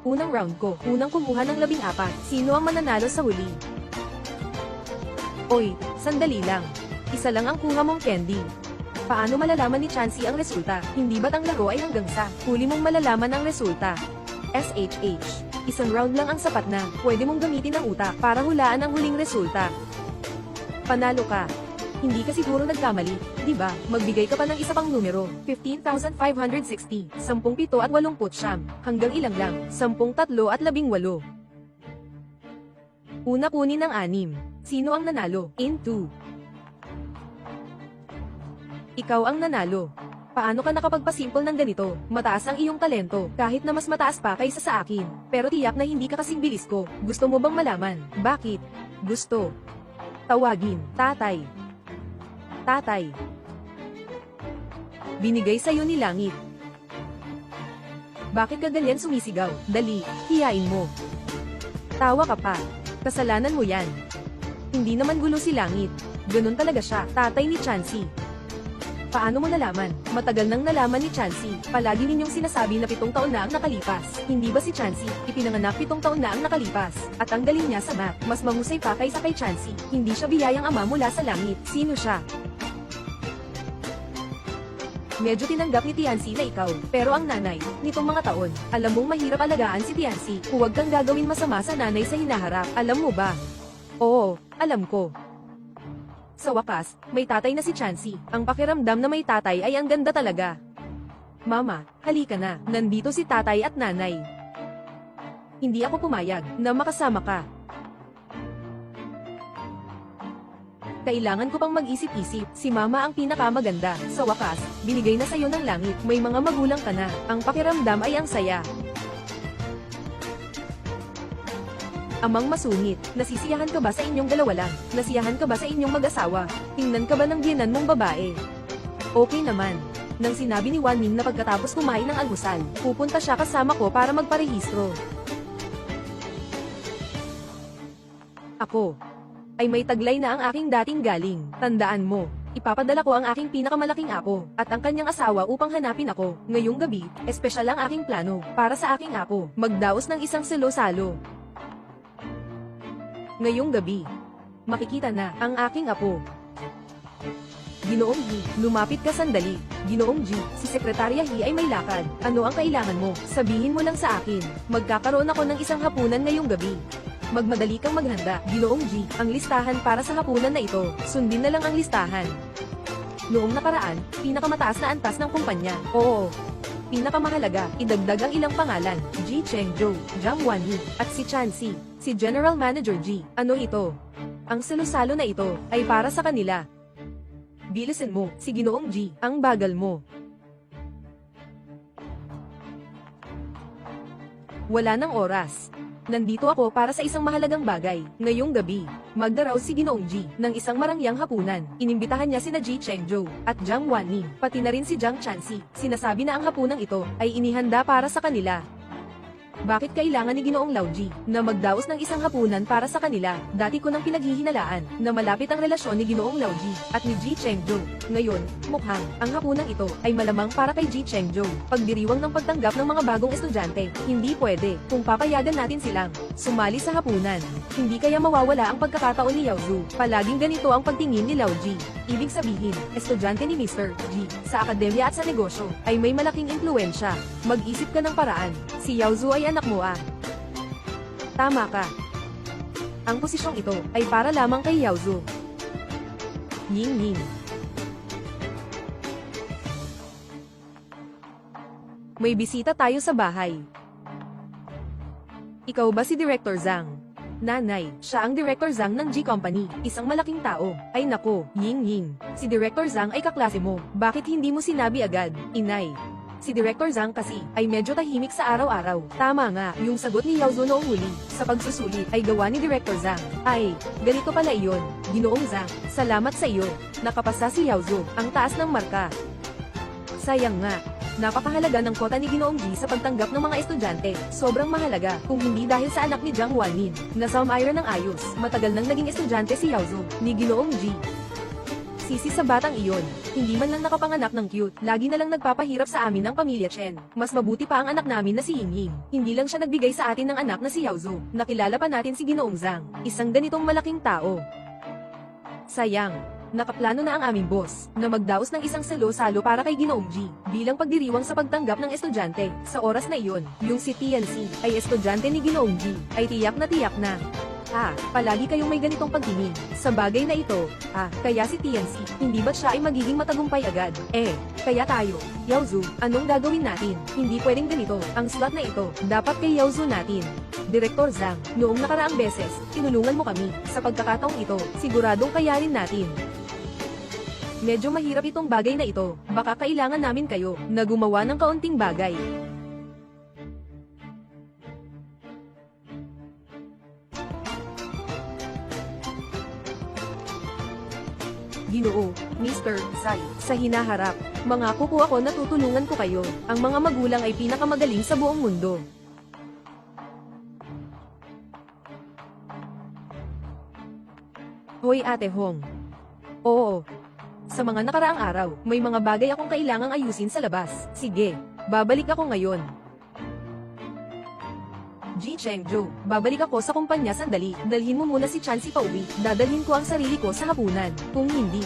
Unang round ko. Unang kumuha ng 14. Sino ang mananalo sa huli? Oy, sandali lang. Isa lang ang kuha mong candy. Paano malalaman ni Chansey ang resulta? Hindi ba't ang laro ay hanggang sa huli mong malalaman ang resulta? SHH. Isang round lang ang sapat na. Pwede mong gamitin ang utak para hulaan ang huling resulta. Panalo ka. Hindi ka siguro nagkamali, di ba? Magbigay ka pa ng isa pang numero. 15,560, 17 at 89. Hanggang ilang lang? 10, 3 at 18. Una kunin ang 6. Sino ang nanalo? In 2. Ikaw ang nanalo. Paano ka nakapagpasimple ng ganito? Mataas ang iyong talento, kahit na mas mataas pa kaysa sa akin. Pero tiyak na hindi ka kasing bilis ko. Gusto mo bang malaman? Bakit? Gusto. Tawagin, tatay. Tatay. Binigay sa'yo ni Langit. Bakit ka ganyan sumisigaw? Dali, hiyain mo. Tawa ka pa. Kasalanan mo yan. Hindi naman gulo si Langit. Ganun talaga siya, tatay ni Chansey. Paano mo nalaman? Matagal nang nalaman ni Chansey. Palagi ninyong sinasabi na 7 taon na ang nakalipas. Hindi ba si Chansey, ipinanganak 7 taon na ang nakalipas? At ang galing niya sa math, mas mahusay pa kaysa kay Chansey. Hindi siya biyayang ama mula sa langit. Sino siya? Medyo tinanggap ni Tianxi na ikaw, pero ang nanay, nitong mga taon, alam mong mahirap alagaan si Tianxi. Huwag kang gagawin masama sa nanay sa hinaharap. Alam mo ba? Oo, alam ko. Sa wakas, may tatay na si Chansey. Ang pakiramdam na may tatay ay ang ganda talaga. Mama, halika na. Nandito si tatay at nanay. Hindi ako pumayag na makasama ka. Kailangan ko pang mag-isip-isip. Si mama ang pinakamaganda. Sa wakas, binigay na sa'yo ng langit. May mga magulang ka na. Ang pakiramdam ay ang saya. Amang masungit, nasisiyahan ka ba sa inyong dalawa lang? Nasiyahan ka ba sa inyong mag-asawa? Tingnan ka ba ng biyenan mong babae? Okay naman. Nang sinabi ni Wanning na pagkatapos kumain ng almusal, pupunta siya kasama ko para magparehistro. Ako ay may taglay na ang aking dating galing. Tandaan mo, ipapadala ko ang aking pinakamalaking apo at ang kanyang asawa upang hanapin ako. Ngayong gabi, espesyal ang aking plano para sa aking apo. Magdaos ng isang salo-salo. Ngayong gabi, makikita na ang aking apo. Ginoong G, lumapit ka sandali. Ginoong G, si Sekretarya He ay may lakad. Ano ang kailangan mo? Sabihin mo lang sa akin. Magkakaroon ako ng isang hapunan ngayong gabi. Magmadali kang maghanda. Ginoong G, ang listahan para sa hapunan na ito. Sundin na lang ang listahan. Noong nakaraan, pinakamataas na antas ng kumpanya. Oo. Pinakamahalaga, idagdag ang ilang pangalan. Ji Chengzhou, Jiang Wanyi, at si Chansi, si General Manager G. Ano ito? Ang salo-salo na ito ay para sa kanila. Bilisan mo, si Ginoong G, ang bagal mo. Wala nang oras. Nandito ako para sa isang mahalagang bagay. Ngayong gabi, magdaraw si Ginoong G ng isang marangyang hapunan. Inimbitahan niya sina Ji Chengzhou at Jiang Wanyi, pati na rin si Jiang Chansi. Sinasabi na ang hapunang ito ay inihanda para sa kanila. Bakit kailangan ni Ginoong Lao Ji na magdaos ng isang hapunan para sa kanila? Dati ko nang pinaghihinalaan na malapit ang relasyon ni Ginoong Lao Ji at ni Ji Chengzhou. Ngayon, mukhang ang hapunang ito ay malamang para kay Ji Chengzhou. Pagdiriwang ng pagtanggap ng mga bagong estudyante, hindi pwede kung papayagan natin silang sumali sa hapunan. Hindi kaya mawawala ang pagkakataon ni Yao Zhu. Palaging ganito ang pagtingin ni Lao Ji. Ibig sabihin, estudyante ni Mr. Ji sa akademya at sa negosyo ay may malaking impluwensya. Mag-isip ka ng paraan. Si Yao Zhu ay anak mo ah. Tama ka. Ang posisyong ito ay para lamang kay Yao Zhu. Ying Ying. May bisita tayo sa bahay. Ikaw ba si Director Zhang? Nanay, siya ang Director Zhang ng G Company, isang malaking tao. Ay nako, Ying Ying. Si Director Zhang ay kaklase mo. Bakit hindi mo sinabi agad, inay? Si Director Zhang kasi ay medyo tahimik sa araw-araw. Tama nga, yung sagot ni Yao Zhu noong huli sa pagsusulit ay gawa ni Director Zhang. Ay, ganito pala iyon. Ginoong Zhang, salamat sa iyo. Nakapasa si Yao Zhu, ang taas ng marka. Sayang nga. Napakahalaga ng kota ni Ginoong G sa pagtanggap ng mga estudyante. Sobrang mahalaga, kung hindi dahil sa anak ni Jiang Wanyin, na saumayra ng ayos. Matagal nang naging estudyante si Yao Zhu, ni Ginoong G. Sisi sa batang iyon, hindi man lang nakapanganak ng cute, lagi na lang nagpapahirap sa amin ng pamilya Chen. Mas mabuti pa ang anak namin na si Ying Ying. Hindi lang siya nagbigay sa atin ng anak na si Yao Zhu. Nakilala pa natin si Ginoong Zhang, isang ganitong malaking tao. Sayang. Nakaplano na ang aming boss na magdaos ng isang salo-salo para kay Ginoong G bilang pagdiriwang sa pagtanggap ng estudyante. Sa oras na iyon, yung si TNC ay estudyante ni Ginoong G ay tiyak na. Palagi kayong may ganitong pagtingin sa bagay na ito. Kaya si TNC, hindi ba siya ay magiging matagumpay agad? Kaya tayo, Yao Zhu, anong gagawin natin? Hindi pwedeng ganito, ang slot na ito, dapat kay Yao Zhu natin. Director Zhang, noong nakaraang beses, tinulungan mo kami. Sa pagkakataong ito, siguradong kayanin natin. Medyo mahirap itong bagay na ito, baka kailangan namin kayo na gumawa ng kaunting bagay. Ginoo, Mr. Sai, sa hinaharap, mangako po ako na tutulungan ko kayo. Ang mga magulang ay pinakamagaling sa buong mundo. Hoy Ate Hong. Oo. Sa mga nakaraang araw, may mga bagay akong kailangang ayusin sa labas. Sige, babalik ako ngayon. Ji Chengzhou, babalik ako sa kumpanya sandali. Dalhin mo muna si Chansi pauwi. Dadalhin ko ang sarili ko sa hapunan. Kung hindi,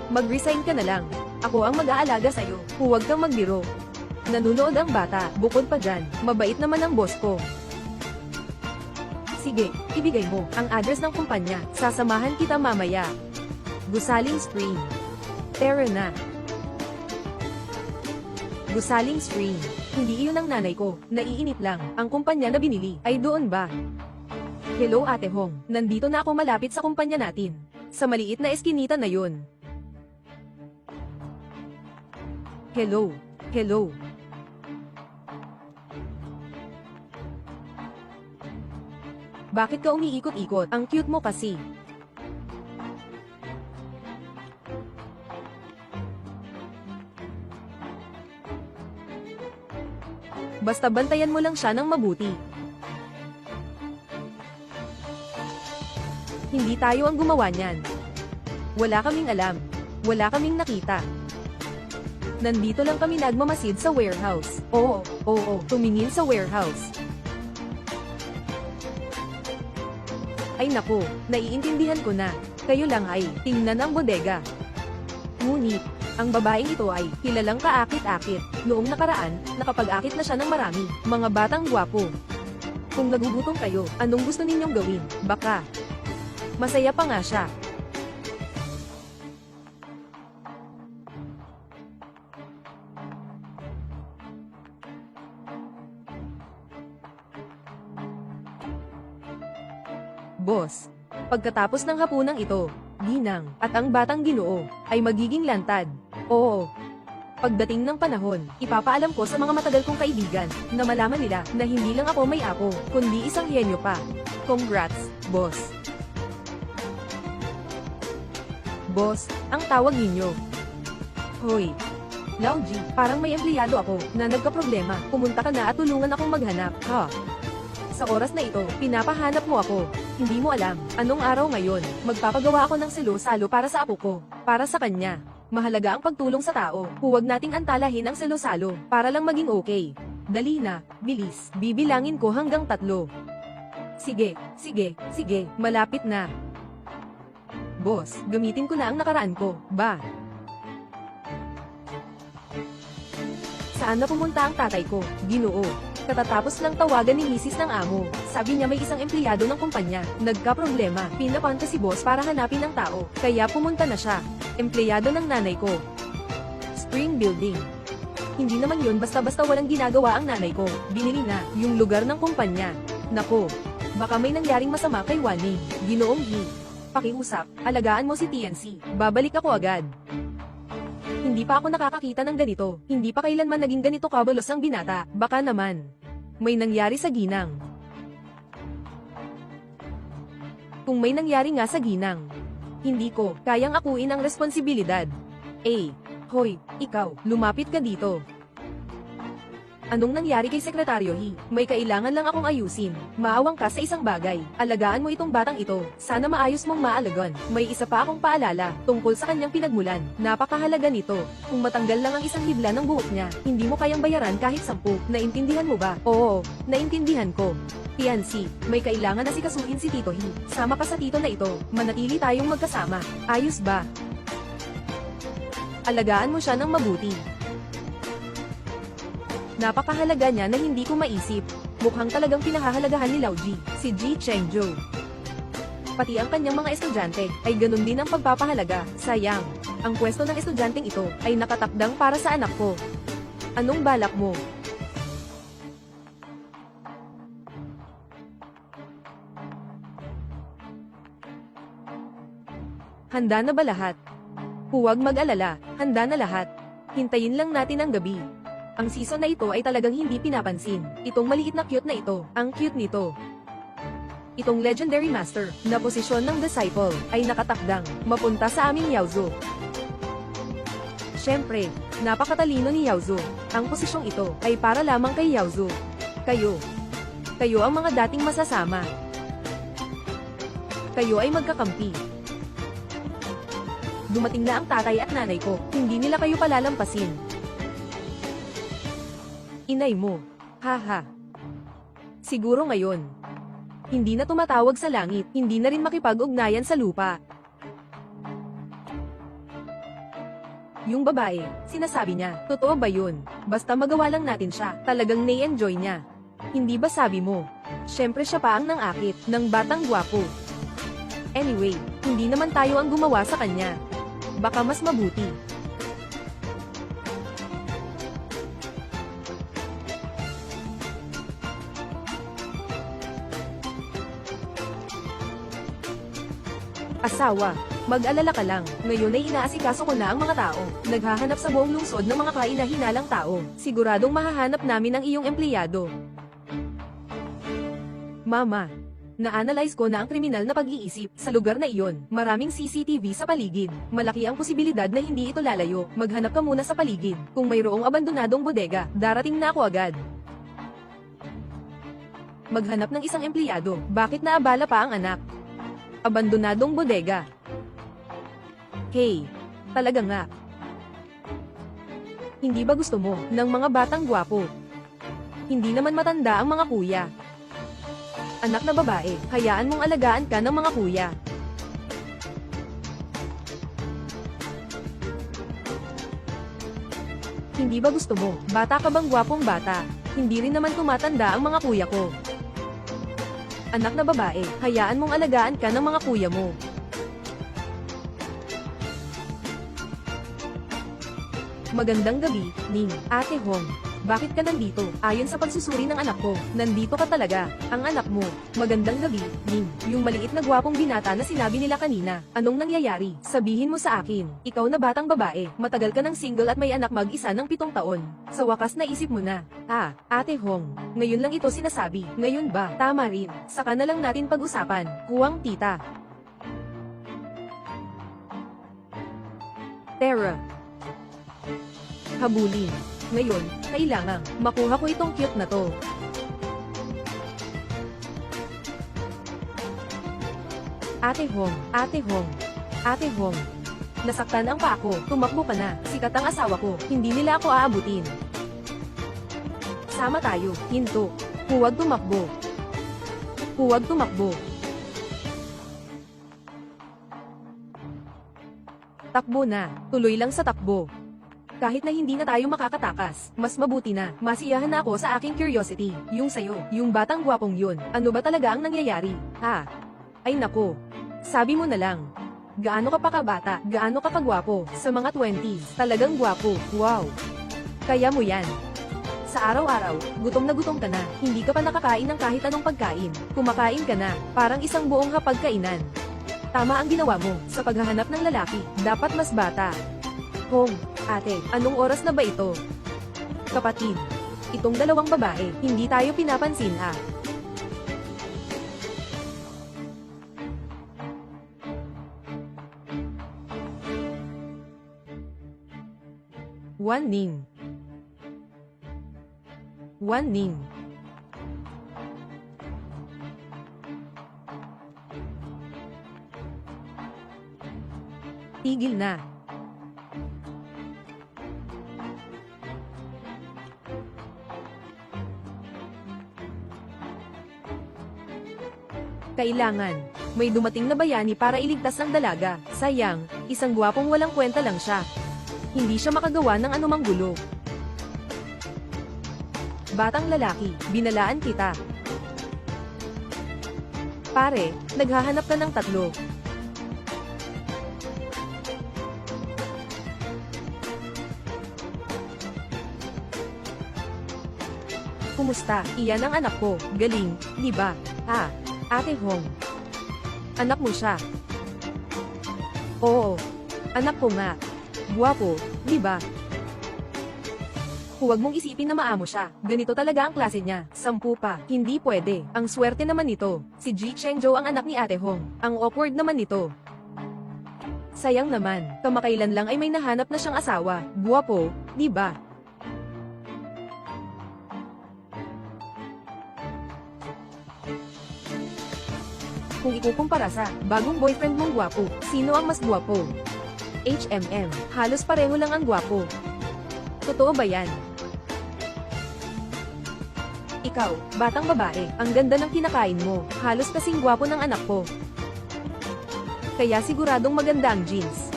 mag-resign ka na lang. Ako ang mag-aalaga sa'yo. Huwag kang magbiro. Nanunood ang bata. Bukod pa dyan, mabait naman ang boss ko. Sige, ibigay mo ang address ng kumpanya. Sasamahan kita mamaya. Gusaling Spring. Tara na. Gusaling Spring. Hindi iyon ang nanay ko. Naiinip lang. Ang kumpanya na binili ay doon ba? Hello Ate Hong. Nandito na ako malapit sa kumpanya natin. Sa maliit na eskinita na yun. Hello. Hello. Bakit ka umiikot-ikot? Ang cute mo kasi. Basta bantayan mo lang siya ng mabuti. Hindi tayo ang gumawa niyan. Wala kaming alam. Wala kaming nakita. Nandito lang kami nagmamasid sa warehouse. Oo, tumingin sa warehouse. Ay naku, naiintindihan ko na. Kayo lang ay tingnan ang bodega. Ngunit, ang babaeng ito ay kilalang kaakit-akit. Noong nakaraan, nakapag-akit na siya ng marami, mga batang gwapo. Kung nagugutom kayo, anong gusto ninyong gawin? Baka masaya pa nga siya. Boss, pagkatapos ng hapunang ito, Ginang, at ang batang Ginoo, ay magiging lantad. Oo. Pagdating ng panahon, ipapaalam ko sa mga matagal kong kaibigan, na malaman nila na hindi lang ako may apo, kundi isang henyo pa. Congrats, boss. Boss, ang tawag ninyo. Hoy. Lauji, parang may empleyado ako, na nagkaproblema, pumunta ka na at tulungan akong maghanap, ha? Sa oras na ito, pinapahanap mo ako. Hindi mo alam, anong araw ngayon, magpapagawa ako ng selo-salo para sa apo ko, para sa kanya. Mahalaga ang pagtulong sa tao, huwag nating antalahin ang selo-salo, para lang maging okay. Dali na, bilis, bibilangin ko hanggang 3. Sige, malapit na. Boss, gamitin ko na ang nakaraan ko, ba? Saan na pumunta ang tatay ko, Ginoo? Katatapos lang tawagan ni misis ng amo, sabi niya may isang empleyado ng kumpanya, nagka-problema, pinapunta si boss para hanapin ang tao, kaya pumunta na siya. Empleyado ng nanay ko. Spring Building. Hindi naman yun basta-basta walang ginagawa ang nanay ko, binili na, yung lugar ng kumpanya. Nako, baka may nangyaring masama kay Wani, Ginoong Hi. Pakiusap, alagaan mo si TNC, babalik ako agad. Hindi pa ako nakakakita ng ganito, hindi pa kailanman naging ganito kabalos ang binata, baka naman may nangyari sa Ginang. Kung may nangyari nga sa Ginang, hindi ko kayang akuin ang responsibilidad. Hoy, ikaw, lumapit ka dito. Anong nangyari kay Sekretaryo Hi? May kailangan lang akong ayusin. Maawang ka sa isang bagay. Alagaan mo itong batang ito. Sana maayos mong maalagon. May isa pa akong paalala, tungkol sa kanyang pinagmulan. Napakahalaga nito. Kung matanggal lang ang isang hibla ng buhok niya, hindi mo kayang bayaran kahit 10. Naintindihan mo ba? Oo, naintindihan ko. Tiansi, may kailangan na sikasuhin si Tito Hi. Sama ka sa tito na ito. Manatili tayong magkasama. Ayos ba? Alagaan mo siya ng mabuti. Napakahalaga niya na hindi ko maisip. Mukhang talagang pinahahalagahan ni Lauji, si Ji Chengzhou. Pati ang kanyang mga estudyante, ay ganun din ang pagpapahalaga. Sayang, ang pwesto ng estudyanteng ito, ay nakatakdang para sa anak ko. Anong balak mo? Handa na ba lahat? Huwag mag-alala, handa na lahat. Hintayin lang natin ang gabi. Ang season na ito ay talagang hindi pinapansin. Itong maliit na cute na ito, ang cute nito. Itong legendary master, na posisyon ng disciple, ay nakatakdang, mapunta sa aming Yaozu. Siyempre, napakatalino ni Yaozu. Ang posisyong ito, ay para lamang kay Yaozu. Kayo ang mga dating masasama. Kayo ay magkakampi. Dumating na ang tatay at nanay ko, hindi nila kayo palalampasin. Inay mo. Haha. Siguro ngayon. Hindi na tumatawag sa langit, hindi na rin makipag-ugnayan sa lupa. Yung babae, sinasabi niya, totoo ba yun? Basta magawa lang natin siya, talagang na-enjoy niya. Hindi ba sabi mo? Siyempre siya pa ang nangakit, ng batang gwapo. Anyway, hindi naman tayo ang gumawa sa kanya. Baka mas mabuti. Asawa, mag-alala ka lang, ngayon ay inaasikaso ko na ang mga tao, naghahanap sa buong lungsod ng mga kainahinalang tao, siguradong mahahanap namin ang iyong empleyado. Mama, na-analyze ko na ang kriminal na pag-iisip, sa lugar na iyon, maraming CCTV sa paligid, malaki ang posibilidad na hindi ito lalayo, maghanap ka muna sa paligid, kung mayroong abandonadong bodega, darating na ako agad. Maghanap ng isang empleyado, bakit naabala pa ang anak? Abandonadong bodega. Hey, talaga nga. Hindi ba gusto mo ng mga batang gwapo? Hindi naman matanda ang mga kuya. Anak na babae, hayaan mong alagaan ka ng mga kuya. Hindi ba gusto mo? Bata ka bang gwapong bata? Hindi rin naman tumatanda ang mga kuya ko. Anak na babae, hayaan mong alagaan ka ng mga kuya mo. Magandang gabi, Ning. Ate Hong. Bakit ka nandito? Ayon sa pagsusuri ng anak ko, nandito ka talaga. Ang anak mo. Magandang gabi, Ning. Yung maliit na gwapong binata na sinabi nila kanina. Anong nangyayari? Sabihin mo sa akin. Ikaw na batang babae, matagal ka ng single at may anak mag-isa ng 7 taon. Sa wakas naisip mo na. Ate Hong. Ngayon lang ito sinasabi. Ngayon ba? Tama rin. Saka na lang natin pag-usapan. Kuwang tita. Tara. Habulin. Ngayon, kailangan makuha ko itong cute na to. Ate Hong, Ate Hong, Ate Hong. Nasaktan ang paa ko, tumakbo ka na, sikat ang asawa ko, hindi nila ako aabutin. Sama tayo, hinto. Huwag tumakbo. Huwag tumakbo. Takbo na, tuloy lang sa takbo. Kahit na hindi na tayo makakatakas, mas mabuti na, masiyahan na ako sa aking curiosity, yung sayo, yung batang gwapong yun, ano ba talaga ang nangyayari? Ay nako. Sabi mo na lang. Gaano ka pa kabata, gaano ka pa gwapo, sa mga 20s, talagang gwapo, wow. Kaya mo yan. Sa araw-araw, gutom na gutom ka na, hindi ka pa nakakain ng kahit anong pagkain, kumakain ka na, parang isang buong hapagkainan. Tama ang ginawa mo, sa paghahanap ng lalaki, dapat mas bata. Hong, ate, anong oras na ba ito? Kapatid, itong dalawang babae, hindi tayo pinapansin One Ning. One Ning. Tigil na. Kailangan. May dumating na bayani para iligtas ang dalaga. Sayang, isang gwapong walang kwenta lang siya. Hindi siya makagawa ng anumang gulo. Batang lalaki, binalaan kita. Pare, naghahanap ka ng 3. Kumusta? Iyan ang anak ko. Galing, di ba? Ate Hong. Anak mo siya. Oo. Anak ko nga. Guwapo, di ba? Huwag mong isipin na maamo siya. Ganito talaga ang klase niya. 10 pa. Hindi pwede. Ang swerte naman nito. Si Ji Chengzhou ang anak ni Ate Hong. Ang awkward naman nito. Sayang naman. Kamakailan lang ay may nahanap na siyang asawa. Guwapo, di ba? Kung ikukumpara sa bagong boyfriend mong gwapo, sino ang mas gwapo? Halos pareho lang ang gwapo. Totoo ba yan? Ikaw, batang babae, ang ganda ng kinakain mo, halos kasing gwapo ng anak ko. Kaya siguradong maganda ang jeans.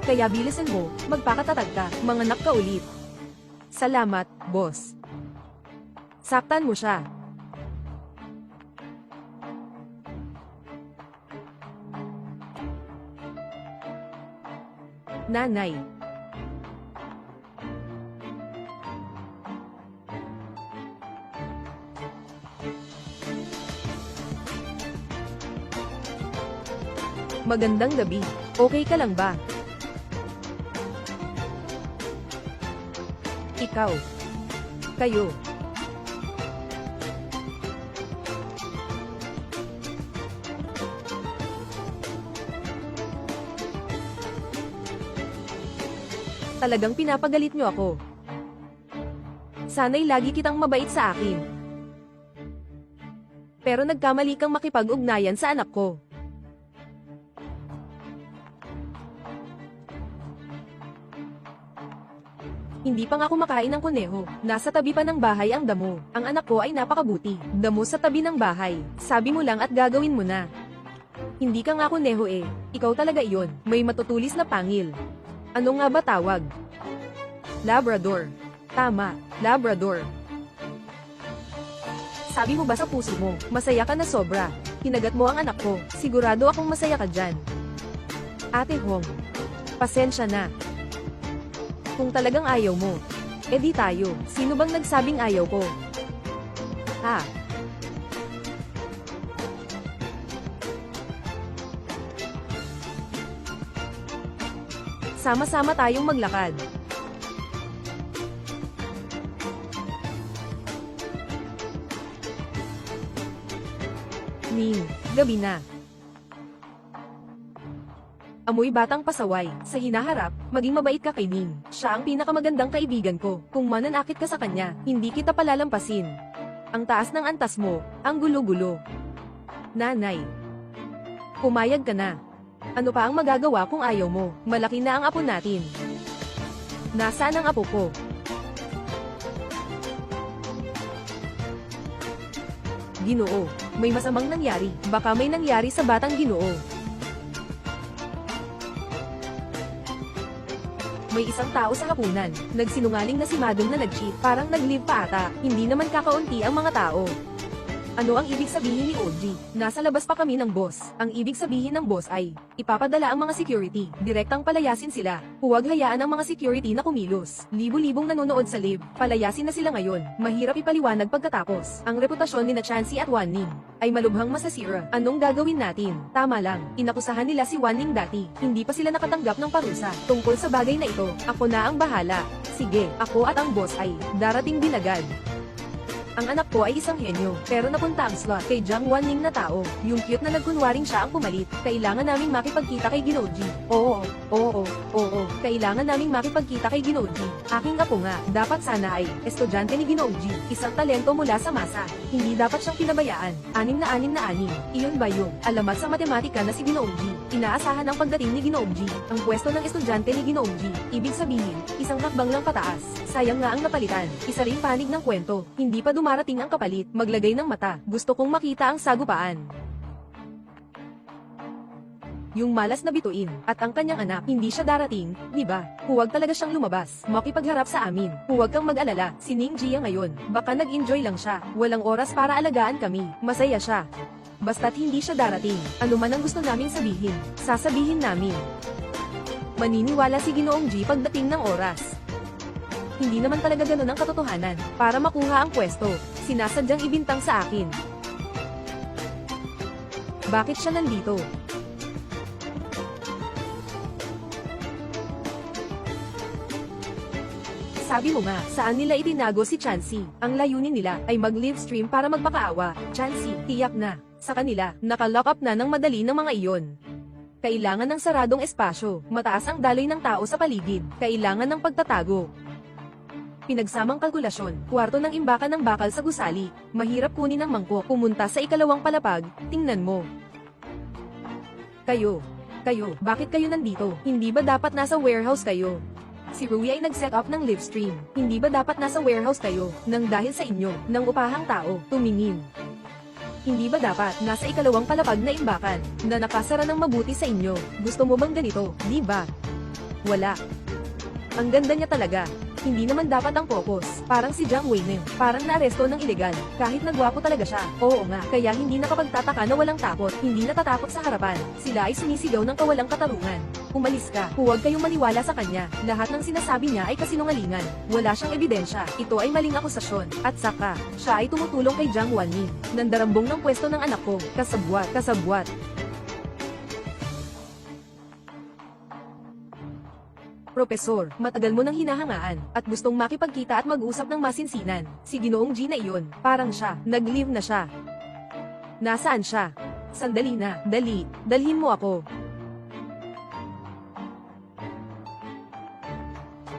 Kaya bilisan mo, magpakatatag ka, manganak ka ulit. Salamat, boss. Saktan mo siya. Nanay. Magandang gabi. Okay ka lang ba? Ikaw. Kayo. Talagang pinapagalit niyo ako. Sana'y lagi kitang mabait sa akin. Pero nagkamali kang makipag-ugnayan sa anak ko. Hindi pa nga kumakain ng kuneho. Nasa tabi pa ng bahay ang damo. Ang anak ko ay napakabuti. Damo sa tabi ng bahay. Sabi mo lang at gagawin mo na. Hindi ka nga kuneho Ikaw talaga iyon. May matutulis na pangil. Ano nga ba tawag? Labrador. Tama, Labrador. Sabi mo ba sa puso mo, masaya ka na sobra? Kinagat mo ang anak ko, sigurado akong masaya ka dyan. Ate Hong, pasensya na. Kung talagang ayaw mo, edi tayo, sino bang nagsabing ayaw ko? Ha? Sama-sama tayong maglakad. Ning, gabi na. Amoy batang pasaway, sa hinaharap, maging mabait ka kay Ning. Siya ang pinakamagandang kaibigan ko. Kung mananakit ka sa kanya, hindi kita palalampasin. Ang taas ng antas mo, ang gulo-gulo. Nanay. Pumayag ka na. Ano pa ang magagawa kung ayaw mo? Malaki na ang apo natin. Nasaan ang apo ko? Ginoo, may masamang nangyari. Baka may nangyari sa batang Ginoo. May isang tao sa hapunan. Nagsinungaling na si Madam na nag-cheat. Parang nag-live pa ata. Hindi naman kakaunti ang mga tao. Ano ang ibig sabihin ni OG? Nasa labas pa kami ng boss. Ang ibig sabihin ng boss ay, ipapadala ang mga security, direktang palayasin sila. Huwag hayaan ang mga security na kumilos. Libo-libong nanonood sa live, palayasin na sila ngayon. Mahirap ipaliwanag pagkatapos. Ang reputasyon ni na Chansey at Wan Ning ay malubhang masasira. Anong gagawin natin? Tama lang, inakusahan nila si Wan Ning dati. Hindi pa sila nakatanggap ng parusa. Tungkol sa bagay na ito, ako na ang bahala. Sige, ako at ang boss ay darating din agad. Ang anak ko ay isang henyo, pero napunta ang slot kay Jiang Wanning na tao. Yung cute na nagkunwaring siya ang pumalit. Kailangan naming makipagkita kay Ginoji. Oo. Kailangan naming makipagkita kay Ginoji. Aking apo nga, dapat sana ay estudyante ni Ginoji. Isang talento mula sa masa. Hindi dapat siyang pinabayaan. 6 na 6. Iyon ba yung alamat sa matematika na si Ginoji? Inaasahan ang pagdating ni Ginoji. Ang pwesto ng estudyante ni Ginoji. Ibig sabihin, isang hakbang lang pataas. Sayang nga ang napalitan. Isa ring panig ng kwento. Hindi pa dumarating ang kapalit, maglagay ng mata. Gusto kong makita ang sagupaan. Yung malas na bituin, at ang kanyang anak, hindi siya darating, di ba? Huwag talaga siyang lumabas, makipagharap sa amin. Huwag kang mag-alala, si Ning Jia ngayon, baka nag-enjoy lang siya. Walang oras para alagaan kami, masaya siya. Basta't hindi siya darating, ano man ang gusto naming sabihin, sasabihin namin. Maniniwala si Ginoong G pagdating ng oras. Hindi naman talaga ganun ang katotohanan. Para makuha ang pwesto, sinasadyang ibintang sa akin. Bakit siya nandito? Sabi mo nga, saan nila itinago si Chansey? Ang layunin nila ay mag-live stream para magpakaawa. Chansey, tiyak na. Sa kanila, naka-lock up na ng madali ng mga iyon. Kailangan ng saradong espasyo. Mataas ang daloy ng tao sa paligid. Kailangan ng pagtatago. Pinagsamang kalkulasyon, kwarto ng imbakan ng bakal sa gusali, mahirap kunin ang mangkok, pumunta sa ikalawang palapag, tingnan mo. Kayo, bakit kayo nandito? Hindi ba dapat nasa warehouse kayo? Si Rui ay nag-set up ng live stream. Hindi ba dapat nasa warehouse kayo? Nang dahil sa inyo, ng upahang tao, tumingin. Hindi ba dapat nasa ikalawang palapag na imbakan, na nakasara ng mabuti sa inyo? Gusto mo bang ganito, di ba? Wala. Ang ganda niya talaga. Hindi naman dapat ang focus. Parang si Jiang Weinin. Parang naaresto ng ilegal. Kahit nagwapo talaga siya. Oo nga. Kaya hindi nakapagtataka na walang takot. Hindi natatakot sa harapan. Sila ay sumisigaw ng kawalang katarungan. Umalis ka. Huwag kayong maniwala sa kanya. Lahat ng sinasabi niya ay kasinungalingan. Wala siyang ebidensya. Ito ay maling akusasyon. At saka, siya ay tumutulong kay Jiang Wanning. Nandarambong ng pwesto ng anak ko. Kasabwat. Propesor, matagal mo nang hinahangaan, at gustong makipagkita at mag-usap ng masinsinan. Si Ginoong G na iyon, parang siya, nag-leave na siya. Nasaan siya? Sandali na, dalhin mo ako.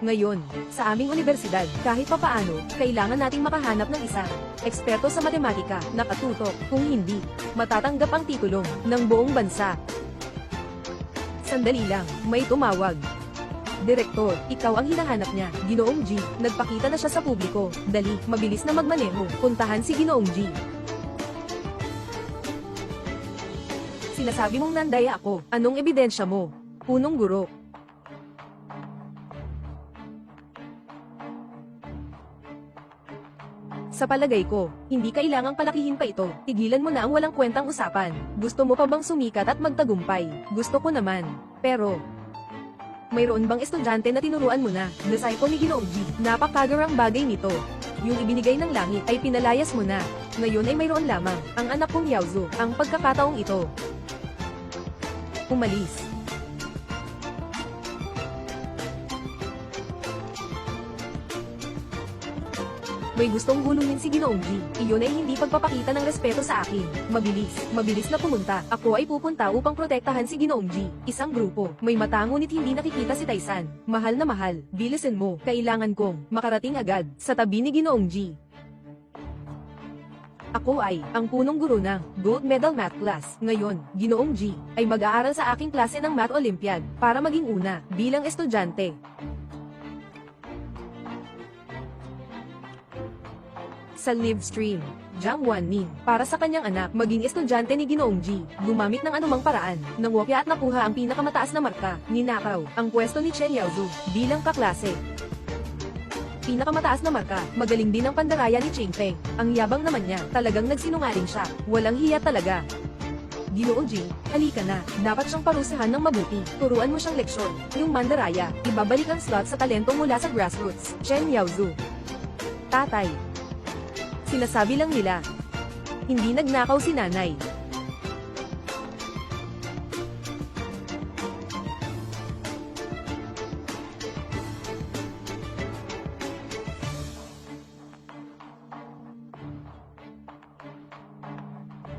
Ngayon, sa aming universidad, kahit papaano, kailangan nating makahanap ng isang eksperto sa matematika, nakatutok, kung hindi, matatanggap ang titulong ng buong bansa. Sandali lang, may tumawag. Direktor, ikaw ang hinahanap niya. Ginoong G, nagpakita na siya sa publiko. Dali, mabilis na magmaneho. Puntahan si Ginoong G. Sinasabi mong nandaya ako. Anong ebidensya mo? Punong guro. Sa palagay ko, hindi kailangang palakihin pa ito. Tigilan mo na ang walang kwentang usapan. Gusto mo pa bang sumikat at magtagumpay? Gusto ko naman. Pero, mayroon bang estudyante na tinuruan mo na, disciple ni Ginoong G? Napakagarang bagay nito. Yung ibinigay ng langit ay pinalayas mo na. Ngayon ay mayroon lamang, ang anak kong Yaozu, ang pagkakataong ito. Umalis. May gustong guluhin si Ginoong G. Iyon ay hindi pagpapakita ng respeto sa akin. Mabilis na pumunta. Ako ay pupunta upang protektahan si Ginoong G. Isang grupo. May mata ngunit hindi nakikita si Taisan. Mahal na mahal. Bilisin mo. Kailangan kong makarating agad sa tabi ni Ginoong G. Ako ay ang punong guro ng Gold Medal Math Class. Ngayon, Ginoong G ay mag-aaral sa aking klase ng Math Olympiad para maging una bilang estudyante. Sa live stream, Jiang Wanning, para sa kanyang anak maging estudyante ni Ginoong G, gumamit ng anumang paraan, nangopya at nakuha ang pinakamataas na marka, ninakaw, ang pwesto ni Chen Yaozu, bilang kaklase. Pinakamataas na marka, magaling din ang pandaraya ni Ching Feng, ang yabang naman niya, talagang nagsinungaling siya, walang hiya talaga. Ginoong G, halika na, dapat siyang parusahan ng mabuti, turuan mo siyang leksyon, yung mandaraya, ibabalik ang slot sa talento mula sa grassroots, Chen Yaozu. Tatay. Sinasabi lang nila. Hindi nagnakaw si nanay.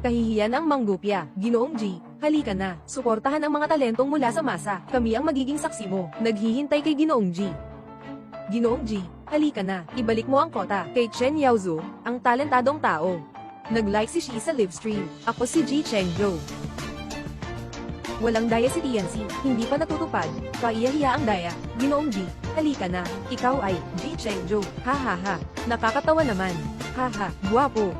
Kahihiyan ang manggupya. Ginoong G, halika na. Suportahan ang mga talentong mula sa masa. Kami ang magiging saksi mo. Naghihintay kay Ginoong G. Ginoong G, halika na, ibalik mo ang kota kay Chen Yaozu, ang talentadong tao. Nag-like si Shi sa live stream. Ako si Ji Chengzhou. Walang daya si TNC, hindi pa natutupad. Kaiyahiya ang daya. Ginoong G, halika na, ikaw ay Ji Chengzhou. Ha ha ha, nakakatawa naman. Ha ha, guwapo.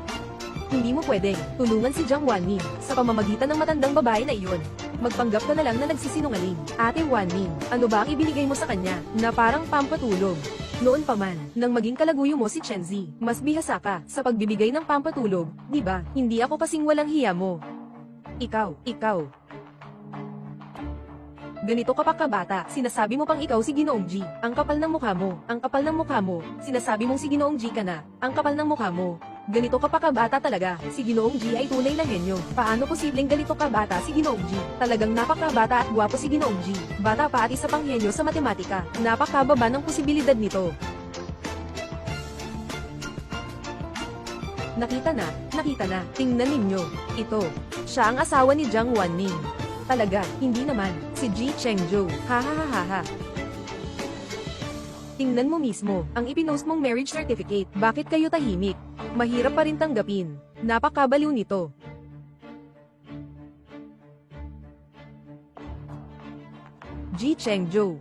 Hindi mo pwedeng tulungan si Jiang Wanning sa pamamagitan ng matandang babae na iyon. Magpanggap ka na lang na nagsisinungaling. Ate Wanning, ano ba ang ibinigay mo sa kanya na parang pampatulog? Noon pa man, nang maging kalaguyo mo si Chen Zi, mas bihasa ka sa pagbibigay ng pampatulog, di ba? Hindi ako kasing walang hiya mo. Ikaw. Ganito ka pa kabata, sinasabi mo pang ikaw si Ginoong G, ang kapal ng mukha mo, sinasabi mong si Ginoong G ka na, ang kapal ng mukha mo. Ganito ka pa kabata talaga, si Ginoong G ay tunay na henyo. Paano posibleng ganito kabata si Ginoong G? Talagang napakabata at gwapo si Ginoong G. Bata pa at isa pang henyo sa matematika. Napakababa ng posibilidad nito. Nakita na, tingnan ninyo. Ito, siya ang asawa ni Jiang Wanning. Talaga, hindi naman, si Ji Chengzhou. Ha ha ha ha ha. Tingnan mo mismo, ang ipinost mong marriage certificate. Bakit kayo tahimik? Mahirap pa rin tanggapin. Napakabaliw nito. Ji Chengzhou.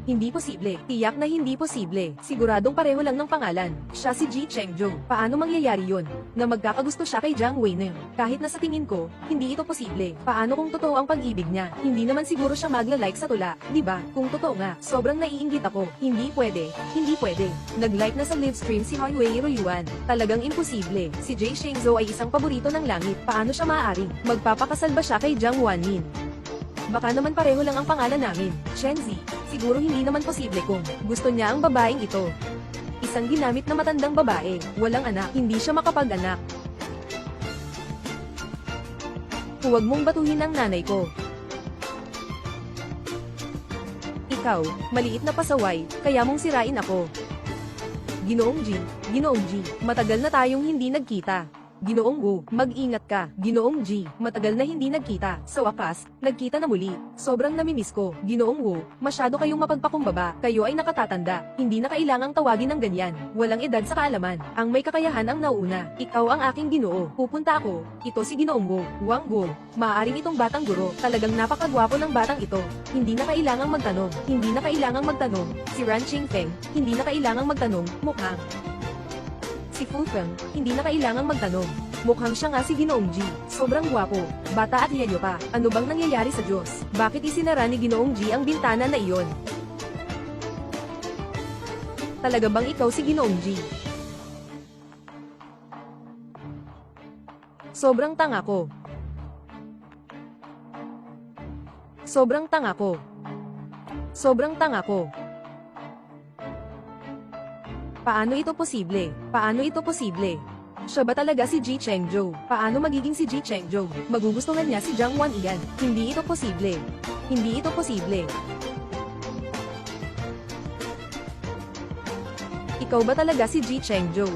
Hindi posible. Tiyak na hindi posible. Siguradong pareho lang ng pangalan. Siya si Ji Chengzhou. Paano mangyayari yun? Na magkakagusto siya kay Jiang Wanning. Kahit na sa tingin ko, hindi ito posible. Paano kung totoo ang pag-ibig niya? Hindi naman siguro siya magla-like sa tula, di ba? Kung totoo nga, sobrang naiinggit ako. Hindi pwede. Nag-like na sa live stream si Huawei Royuan. Talagang imposible. Si Ji Chengzhou ay isang paborito ng langit. Paano siya maaaring magpapakasal ba siya kay Jiang Wanning? Baka naman pareho lang ang pangalan namin, Chen Zi. Siguro hindi naman posible kung gusto niya ang babaeng ito. Isang ginamit na matandang babae, walang anak, hindi siya makapag-anak. Huwag mong batuhin ang nanay ko. Ikaw, maliit na pasaway, kaya mong sirain ako. Ginoong G, matagal na tayong hindi nagkita. Ginoong Wu, mag-ingat ka. Ginoong G, matagal na hindi nagkita. Sa wakas, nagkita na muli. Sobrang namimiss ko. Ginoong Wu, masyado kayong mapagpakumbaba. Kayo ay nakatatanda. Hindi na kailangang tawagin ng ganyan. Walang edad sa kaalaman. Ang may kakayahan ang nauna. Ikaw ang aking Ginoo. Pupunta ako. Ito si Ginoong Wu, Wang Wu. Maaaring itong batang guro. Talagang napakagwapo ng batang ito. Hindi na kailangang magtanong. Si Ran Qingfeng, hindi na kailangang magtanong. Mukhang si Fu Feng, hindi na kailangang magtanong. Mukhang siya nga si Ginoong G. Sobrang gwapo, bata at henyo pa. Ano bang nangyayari sa Diyos? Bakit isinara ni Ginoong G ang bintana na iyon? Talaga bang ikaw si Ginoong G? Sobrang tanga ko. Sobrang tanga ko. Sobrang tanga ko. Paano ito posible? Paano ito posible? Siya ba talaga si Ji Chengzhou? Paano magiging si Ji Chengzhou? Magugustuhan niya si Jiang Wanigan? Hindi ito posible. Hindi ito posible. Ikaw ba talaga si Ji Chengzhou?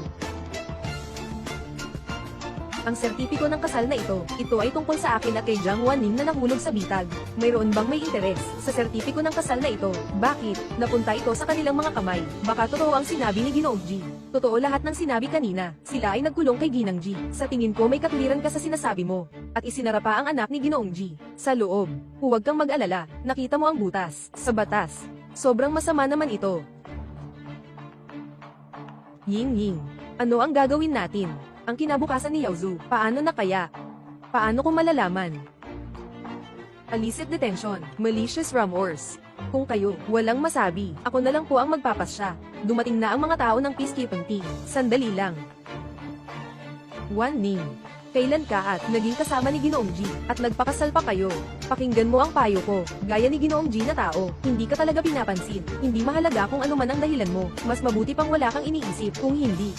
Ang sertipiko ng kasal na ito ay tungkol sa akin at kay Jiang Wanning na nahulog sa bitag. Mayroon bang may interes sa sertipiko ng kasal na ito? Bakit? Napunta ito sa kanilang mga kamay. Baka totoo ang sinabi ni Ginoong G. Totoo lahat ng sinabi kanina. Sila ay nagkulong kay Ginang G. Sa tingin ko may katwiran ka sa sinasabi mo. At isinara pa ang anak ni Ginoong G. Sa loob. Huwag kang mag-alala. Nakita mo ang butas. Sa batas. Sobrang masama naman ito. Ying Ying. Ano ang gagawin natin? Ang kinabukasan ni Yaozu, paano na kaya? Paano kung malalaman? Illicit detention, malicious rumors. Kung kayo, walang masabi, ako na lang po ang magpapasya. Dumating na ang mga tao ng peacekeeping team. Sandali lang. Wanning. Kailan ka at naging kasama ni Ginoong G at nagpakasal pa kayo? Pakinggan mo ang payo ko. Gaya ni Ginoong G na tao, hindi ka talaga pinapansin. Hindi mahalaga kung ano man ang dahilan mo. Mas mabuti pang wala kang iniisip kung hindi.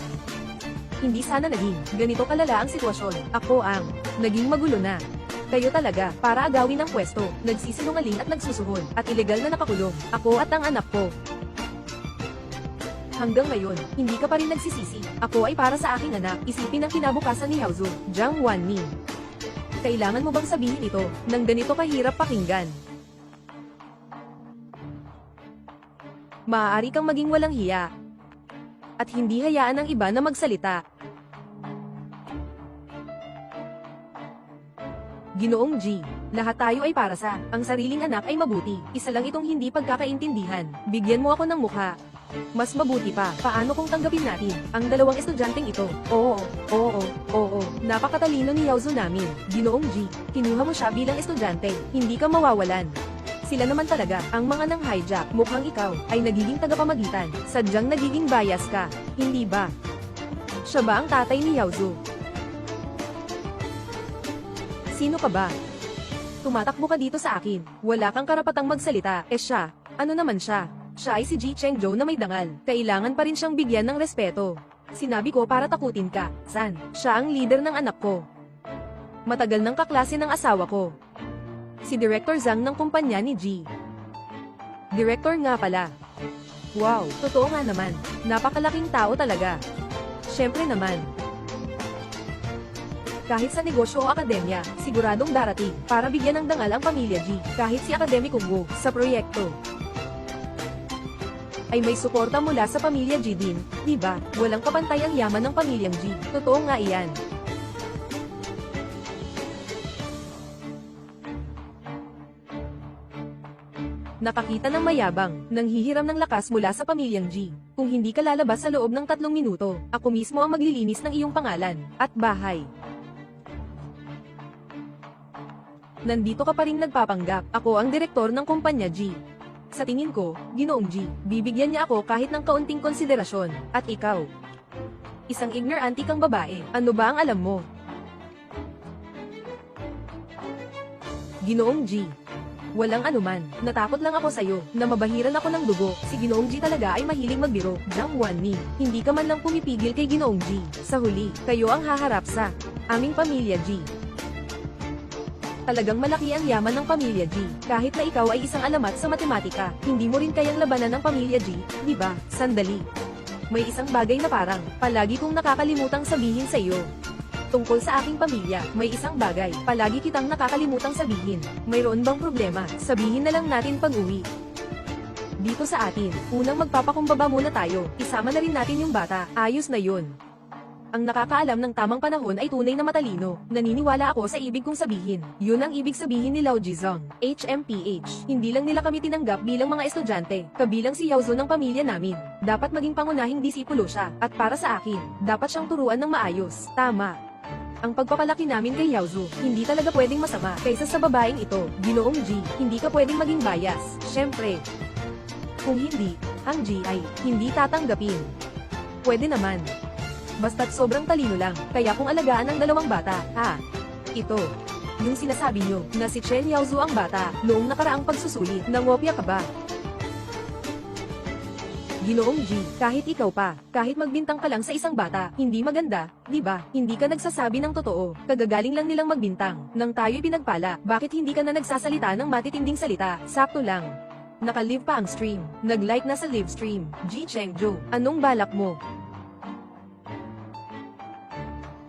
Hindi sana naging ganito kalala ang sitwasyon. Ako ang naging magulo na. Kayo talaga, para agawin ang pwesto, nagsisinungaling at nagsusuhol, at ilegal na nakakulong. Ako at ang anak ko. Hanggang ngayon, hindi ka pa rin nagsisisi. Ako ay para sa aking anak. Isipin ang kinabukasan ni Yaozu, Jiang Wanning. Kailangan mo bang sabihin ito, nang ganito kahirap pakinggan? Maaari kang maging walang hiya. At hindi hayaan ng iba na magsalita. Ginoong G, lahat tayo ay para sa ang sariling anak ay mabuti. Isa lang itong hindi pagkakaintindihan. Bigyan mo ako ng mukha. Mas mabuti pa, paano kung tanggapin natin ang dalawang estudyanteng ito? Oo. Napakatalino ni Yaozu namin. Ginoong G, kinuha mo siya bilang estudyante. Hindi ka mawawalan. Sila naman talaga, ang mga nang hijack. Mukhang ikaw ay nagiging tagapamagitan. Sadyang nagiging bias ka, hindi ba? Siya ba ang tatay ni Yaozu? Sino ka ba? Tumatakbo ka dito sa akin. Wala kang karapatang magsalita. Siya, ano naman siya? Siya ay si Ji Chengzhou na may dangal. Kailangan pa rin siyang bigyan ng respeto. Sinabi ko para takutin ka. San? Siya ang leader ng anak ko. Matagal ng kaklase ng asawa ko. Si Director Zhang ng kumpanya ni G. Director nga pala. Wow, totoo nga naman. Napakalaking tao talaga. Siyempre naman. Kahit sa negosyo o akademya, siguradong darating para bigyan ng dangal ang pamilya G. Kahit si Akademikong Wu sa proyekto ay may suporta mula sa pamilya G din, di ba? Walang kapantay ang yaman ng pamilyang G. Totoo nga iyan. Nakakita ng mayabang, nanghihiram ng lakas mula sa pamilyang G. Kung hindi ka lalabas sa loob ng 3 minuto, ako mismo ang maglilinis ng iyong pangalan at bahay. Nandito ka pa rin nagpapanggap, ako ang direktor ng kumpanya G. Sa tingin ko, Ginoong G, bibigyan niya ako kahit ng kaunting konsiderasyon. At ikaw, isang ignorante kang babae, ano ba ang alam mo? Ginoong G, walang anuman, natakot lang ako sa'yo, na mabahiran ako ng dugo. Si Ginoong G talaga ay mahilig magbiro. Jiang Wanning, hindi ka man lang pumipigil kay Ginoong G. Sa huli, kayo ang haharap sa aming pamilya G. Talagang malaki ang yaman ng pamilya G. Kahit na ikaw ay isang alamat sa matematika, hindi mo rin kayang labanan ng pamilya G, di ba? Sandali. May isang bagay na parang palagi kong nakakalimutang sabihin sa iyo. Tungkol sa aking pamilya, may isang bagay palagi kitang nakakalimutang sabihin. Mayroon bang problema? Sabihin na lang natin pag-uwi. Dito sa atin, unang magpapakumbaba muna tayo. Isama na rin natin yung bata. Ayos na yun. Ang nakakaalam ng tamang panahon ay tunay na matalino. Naniniwala ako sa ibig kong sabihin. Yun ang ibig sabihin ni Lao Jizong, HMPH. Hindi lang nila kami tinanggap bilang mga estudyante, kabilang si Yaozu ng pamilya namin. Dapat maging pangunahing disipulo siya, at para sa akin, dapat siyang turuan ng maayos. Tama. Ang pagpapalaki namin kay Yaozu, hindi talaga pwedeng masama kaysa sa babaeng ito. Ginoong G, hindi ka pwedeng maging bias. Syempre. Kung hindi, Ang G ay hindi tatanggapin. Pwede naman. Basta't sobrang talino lang, kaya kung alagaan ang dalawang bata, ito. Yung sinasabi nyo, na si Chen Yaozu ang bata, noong nakaraang pagsusulit, nangopya ka ba? Ginoong G, kahit ikaw pa, kahit magbintang ka lang sa isang bata, hindi maganda, di ba? Hindi ka nagsasabi ng totoo, kagagaling lang nilang magbintang, nang tayo'y pinagpala, bakit hindi ka na nagsasalita ng matitinding salita? Sakto lang. Naka-live pa ang stream, nag-like na sa live stream, G Chengzhou, anong balak mo?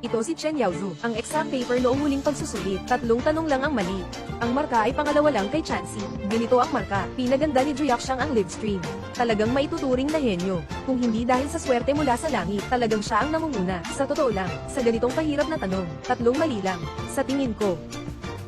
Ito si Chen Yaozu, ang exam paper noong huling pagsusulit, 3 tanong lang ang mali. Ang marka ay pangalawa lang kay Chansey. Ganito ang marka, pinaganda ni Juyakshan ang live stream. Talagang maituturing na henyo. Kung hindi dahil sa swerte mula sa langit, talagang siya ang namumuna. Sa totoo lang, sa ganitong kahirap na tanong, 3 mali lang. Sa tingin ko,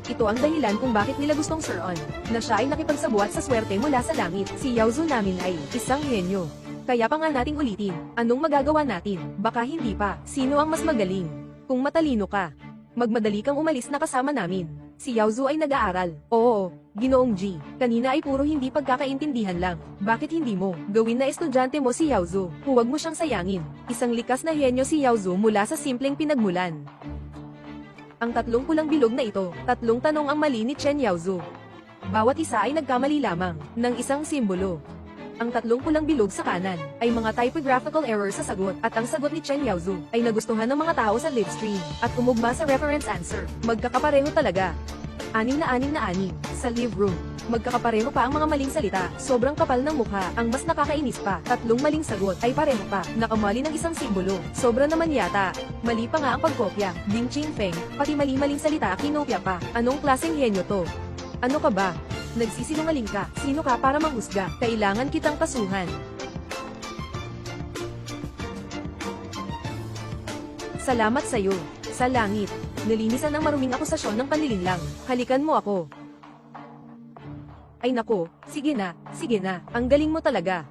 ito ang dahilan kung bakit nila gustong Sir On, na siya ay nakipagsabuat sa swerte mula sa langit. Si Yaozu namin ay isang henyo. Kaya pa nga nating ulitin, anong magagawa natin? Baka hindi pa, sino ang mas magaling? Kung matalino ka, magmadali kang umalis na kasama namin. Si Yaozu ay nag-aaral. Oo, Ginoong G, kanina ay puro hindi pagkakaintindihan lang. Bakit hindi mo gawin na estudyante mo si Yaozu? Huwag mo siyang sayangin. Isang likas na henyo si Yaozu mula sa simpleng pinagmulan. Ang 3 pulang bilog na ito, 3 tanong ang mali ni Chen Yaozu. Bawat isa ay nagkamali lamang ng isang simbolo. Ang 3 pulang bilog sa kanan ay mga typographical error sa sagot, at ang sagot ni Chen Yaozu ay nagustuhan ng mga tao sa live stream at umugma sa reference answer. Magkakapareho talaga. 6 na 6 sa live room. Magkakapareho pa ang mga maling salita, sobrang kapal ng mukha, ang mas nakakainis pa, 3 maling sagot ay pareho pa, nakamali ng isang simbolo, sobra naman yata. Mali pa nga ang pagkopya, Ding Ching Feng, pati mali-maling salita kinopya pa, anong klaseng henyo to? Ano ka ba? Nagsisinungaling ka, sino ka para manghusga, kailangan kitang kasuhan. Salamat sa'yo, sa langit, nalinisan ng maruming akusasyon ng panlilinlang, halikan mo ako. Ay nako, sige na, ang galing mo talaga.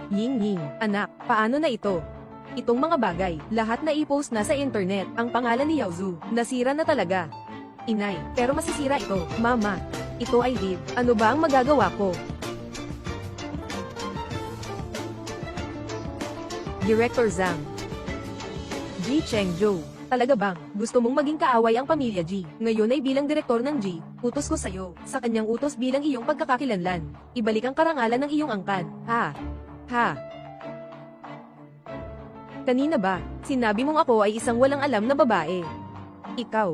Ying, anak, paano na ito? Itong mga bagay, lahat na i-post na sa internet, ang pangalan ni Yaozu, nasira na talaga. Inay, pero masisira ito, mama. Ito ay live, ano ba ang magagawa ko? Director Zhang. G Chengzhou, talaga bang, gusto mong maging kaaway ang pamilya G? Ngayon ay bilang direktor ng G, utos ko sa'yo, sa kanyang utos bilang iyong pagkakakilanlan. Ibalik ang karangalan ng iyong angkan, ha? Kanina ba, sinabi mong ako ay isang walang alam na babae? Ikaw,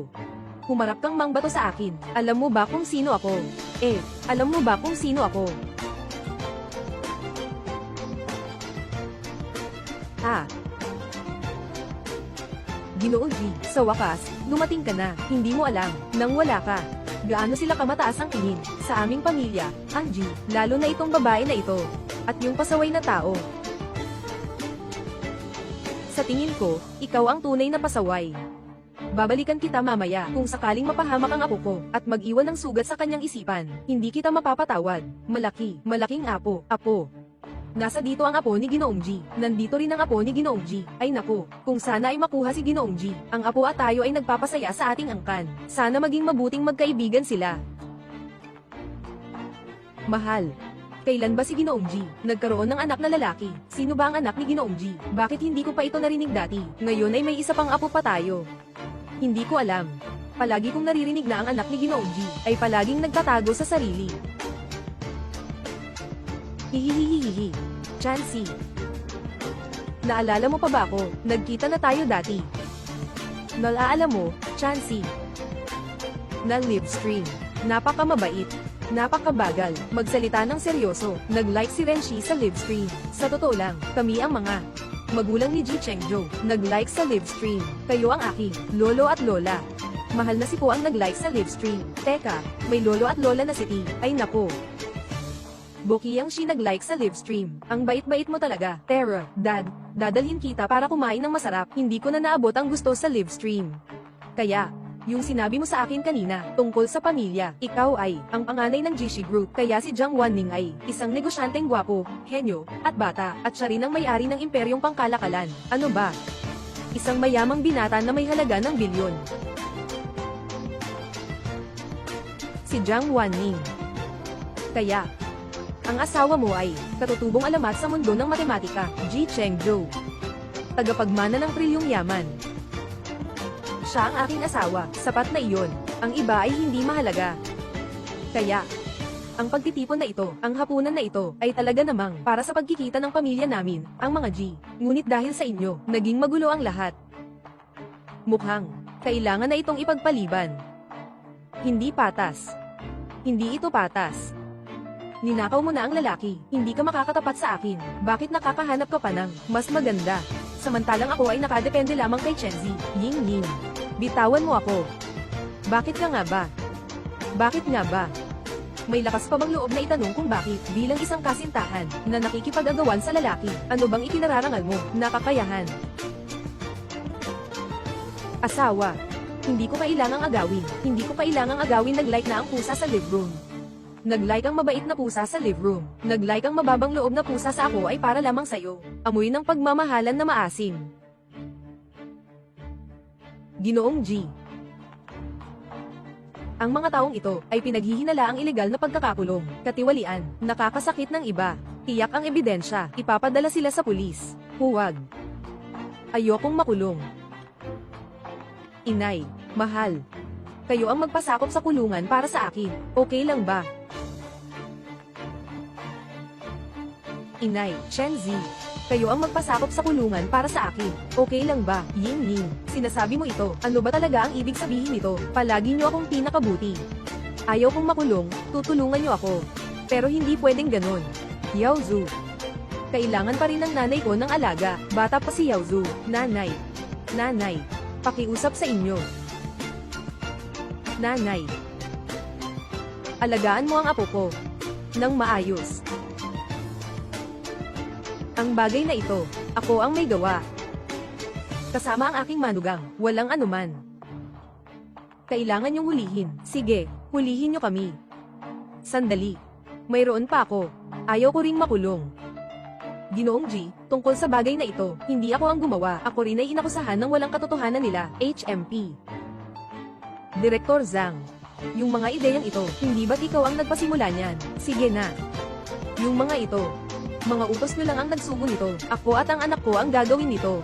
humarap kang mangbato sa akin, alam mo ba kung sino ako? Alam mo ba kung sino ako? Ginoo G, sa wakas, dumating ka na, hindi mo alam, nang wala ka. Gaano sila kamataas ang tingin, sa aming pamilya, ang G, lalo na itong babae na ito, at yung pasaway na tao. Sa tingin ko, ikaw ang tunay na pasaway. Babalikan kita mamaya kung sakaling mapahamak ang apo ko at mag-iwan ng sugat sa kanyang isipan. Hindi kita mapapatawad. Malaking apo. Nasa dito ang apo ni Ginoong G. Nandito rin ang apo ni Ginoong G. Ay naku, kung sana ay makuha si Ginoong G. Ang apo at tayo ay nagpapasaya sa ating angkan. Sana maging mabuting magkaibigan sila. Mahal. Kailan ba si Ginoong G nagkaroon ng anak na lalaki? Sino ba ang anak ni Ginoong G? Bakit hindi ko pa ito narinig dati? Ngayon ay may isa pang apo pa tayo. Hindi ko alam. Palagi kong naririnig na ang anak ni Ginoong G ay palaging nagtatago sa sarili. Hihihihihi. Chansey. Naalala mo pa ba ako? Nagkita na tayo dati. Naalala mo, Chansey. Na live stream. Napakamabait. Napakabagal, magsalita ng seryoso, nag-like si Renshi sa live stream. Sa totoo lang, kami ang mga magulang ni G Chengzhou, nag-like sa live stream. Kayo ang aking lolo at lola. Mahal na si Po ang nag-like sa live stream. Teka, may lolo at lola na si T. Ay nako. Bokiyang Shi nag-like sa live stream. Ang bait-bait mo talaga. Tara, Dad, dadalhin kita para kumain ng masarap. Hindi ko na naabot ang gusto sa live stream. Kaya, yung sinabi mo sa akin kanina, tungkol sa pamilya, ikaw ay, ang panganay ng Jishi Group, kaya si Jiang Wanning ay, isang negosyanteng gwapo, henyo, at bata, at siya rin ang may-ari ng imperyong pangkalakalan. Ano ba? Isang mayamang binata na may halaga ng bilyon. Si Jiang Wanning. Kaya, ang asawa mo ay katutubong alamat sa mundo ng matematika, Ji Chengzhou. Tagapagmana ng trilyong yaman. Siya ang aking asawa, sapat na iyon. Ang iba ay hindi mahalaga. Kaya, ang pagtitipon na ito, ang hapunan na ito, ay talaga namang para sa pagkikita ng pamilya namin, ang mga G. Ngunit dahil sa inyo, naging magulo ang lahat. Mukhang, kailangan na itong ipagpaliban. Hindi patas. Hindi ito patas. Ninakaw mo na ang lalaki, hindi ka makakatapat sa akin, bakit nakakahanap ka pa ng mas maganda? Samantalang ako ay nakadepende lamang kay Chenzi, Ying Ning. Bitawan mo ako. Bakit ka nga ba? Bakit nga ba? May lakas pa bang loob na itanong kung bakit, bilang isang kasintahan, na nakikipag-agawan sa lalaki, ano bang ikinararangal mo, nakakayahan? Asawa. Hindi ko kailangang agawin, hindi ko kailangang agawin nag-like na ang pusa sa live room. Nag-like ang mabait na pusa sa live room, nag-like ang mababang loob na pusa sa ako ay para lamang sa'yo, amoy ng pagmamahalan na maasim. Ginoong G. Ang mga taong ito ay pinaghihinala ang ilegal na pagkakakulong, katiwalian, nakakasakit ng iba, tiyak ang ebidensya, ipapadala sila sa pulis. Huwag. Ayokong makulong. Inay, mahal. Kayo ang magpasakop sa kulungan para sa akin, okay lang ba? Inay, Chenzi. Kayo ang magpasakop sa kulungan para sa akin, okay lang ba? Ying Ning, sinasabi mo ito, ano ba talaga ang ibig sabihin nito? Palagi niyo akong pinakabuti. Ayaw kong makulong, tutulungan niyo ako. Pero hindi pwedeng ganon. Yao Zhu. Kailangan pa rin ng nanay ko ng alaga, bata pa si Yao Zhu. Nanay. Nanay. Pakiusap sa inyo. Nanay. Alagaan mo ang apo ko. Nang maayos. Ang bagay na ito, ako ang may gawa. Kasama ang aking manugang, walang anuman. Kailangan niyong hulihin, sige, hulihin niyo kami. Sandali. Mayroon pa ako. Ayaw ko ring makulong. Ginoong G, tungkol sa bagay na ito, hindi ako ang gumawa, ako rin ay inakusahan ng walang katotohanan nila, HMP. Direktor Zhang. Yung mga ideyang ito, hindi ba't ikaw ang nagpasimula niyan? Sige na. Yung mga ito, mga utos nyo lang ang nagsugo nito, ako at ang anak ko ang gagawin nito.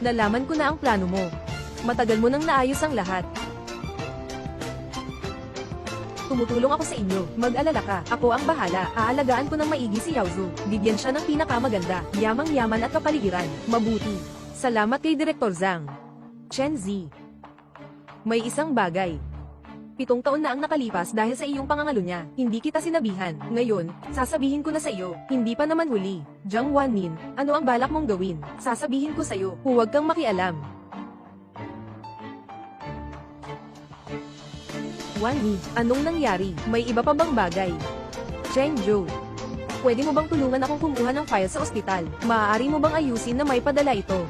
Nalaman ko na ang plano mo. Matagal mo nang naayos ang lahat. Tumutulong ako sa inyo, mag-alala ka, ako ang bahala, aalagaan ko ng maigi si Yao Zhu, bigyan siya ng pinakamaganda, yamang-yaman at kapaligiran, mabuti. Salamat kay Direktor Zhang. Chenzi. May isang bagay. 7 taon na ang nakalipas dahil sa iyong pangangalo niya, hindi kita sinabihan. Ngayon, sasabihin ko na sa iyo, hindi pa naman huli. Jiang Wanmin, ano ang balak mong gawin? Sasabihin ko sa iyo, huwag kang makialam. Wanmi, anong nangyari? May iba pa bang bagay? Chengzhou. Pwede mo bang tulungan akong kumuha ng file sa ospital? Maaari mo bang ayusin na may padala ito?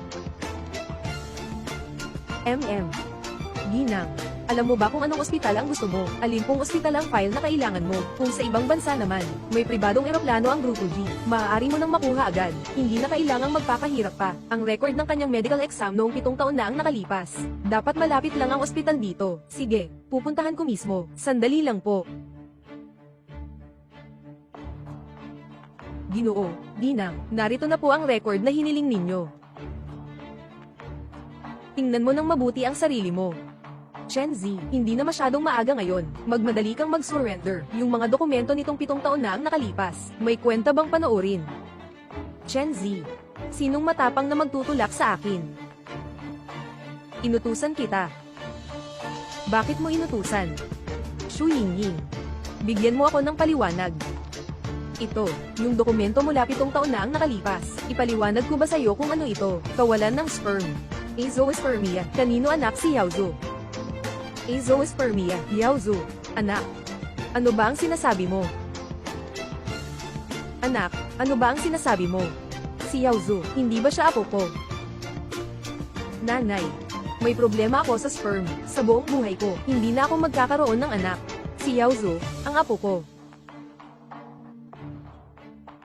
Ginang. Alam mo ba kung anong ospital ang gusto mo? Alin pong ospital ang file na kailangan mo? Kung sa ibang bansa naman, may pribadong eroplano ang Grupo G, maaari mo nang makuha agad. Hindi na kailangang magpapahirap pa. Ang record ng kanyang medical exam noong 7 taon na ang nakalipas. Dapat malapit lang ang ospital dito. Sige, pupuntahan ko mismo. Sandali lang po. Ginoo, Ginang, narito na po ang record na hiniling ninyo. Tingnan mo nang mabuti ang sarili mo. Chenzi, hindi na masyadong maaga ngayon. Magmadali kang mag-surrender. Yung mga dokumento nitong 7 taon na ang nakalipas. May kwenta bang panoorin? Chenzi, sinong matapang na magtutulak sa akin? Inutusan kita. Bakit mo inutusan? Xu Yingying, bigyan mo ako ng paliwanag. Ito, yung dokumento mula 7 taon na ang nakalipas. Ipaliwanag ko ba sa'yo kung ano ito? Kawalan ng sperm. Azoospermia. Kanino anak si Yao Zhu? Azoospermia, Yao Zhu. Anak. Ano ba ang sinasabi mo? Anak, ano ba ang sinasabi mo? Si Yao Zhu, hindi ba siya apo ko? Nanay. May problema ako sa sperm. Sa buong buhay ko, hindi na ako magkakaroon ng anak. Si Yao Zhu, ang apo ko.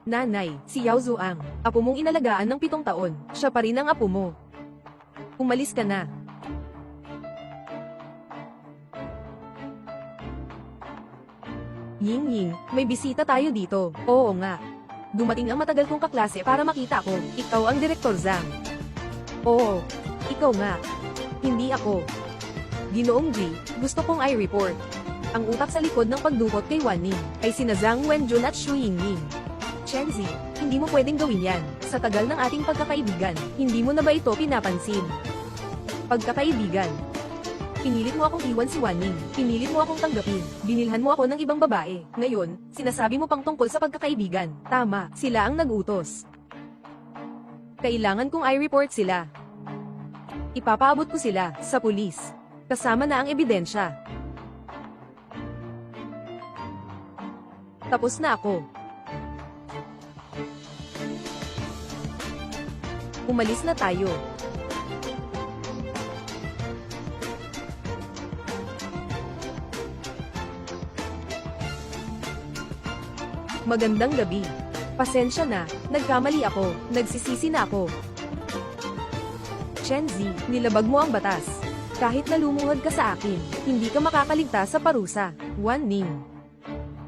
Nanay, si Yao Zhu ang apo mong inalagaan ng 7 taon. Siya pa rin ang apo mo. Umalis ka na. Ying Ying, may bisita tayo dito. Oo nga. Dumating ang matagal kong kaklase para makita ako. Ikaw ang Direktor Zhang. Oo. Ikaw nga. Hindi ako. Ginoong G, gusto kong i-report. Ang utak sa likod ng pagdukot kay Wan Ning ay sina Zhang Wenjun at Xu Yingying. Chenzi, hindi mo pwedeng gawin yan. Sa tagal ng ating pagkakaibigan, hindi mo na ba ito pinapansin? Pagkakaibigan. Pinilit mo akong iwan si Wan Ning. Pinilit mo akong tanggapin. Binilhan mo ako ng ibang babae. Ngayon, sinasabi mo pang tungkol sa pagkakaibigan. Tama, sila ang nag-utos. Kailangan kong i-report sila. Ipapaabot ko sila sa pulis. Kasama na ang ebidensya. Tapos na ako. Umalis na tayo. Magandang gabi. Pasensya na, nagkamali ako, nagsisisi na ako. Chenzi, nilabag mo ang batas. Kahit nalumuhod ka sa akin, hindi ka makakaligtas sa parusa. Wan Ning.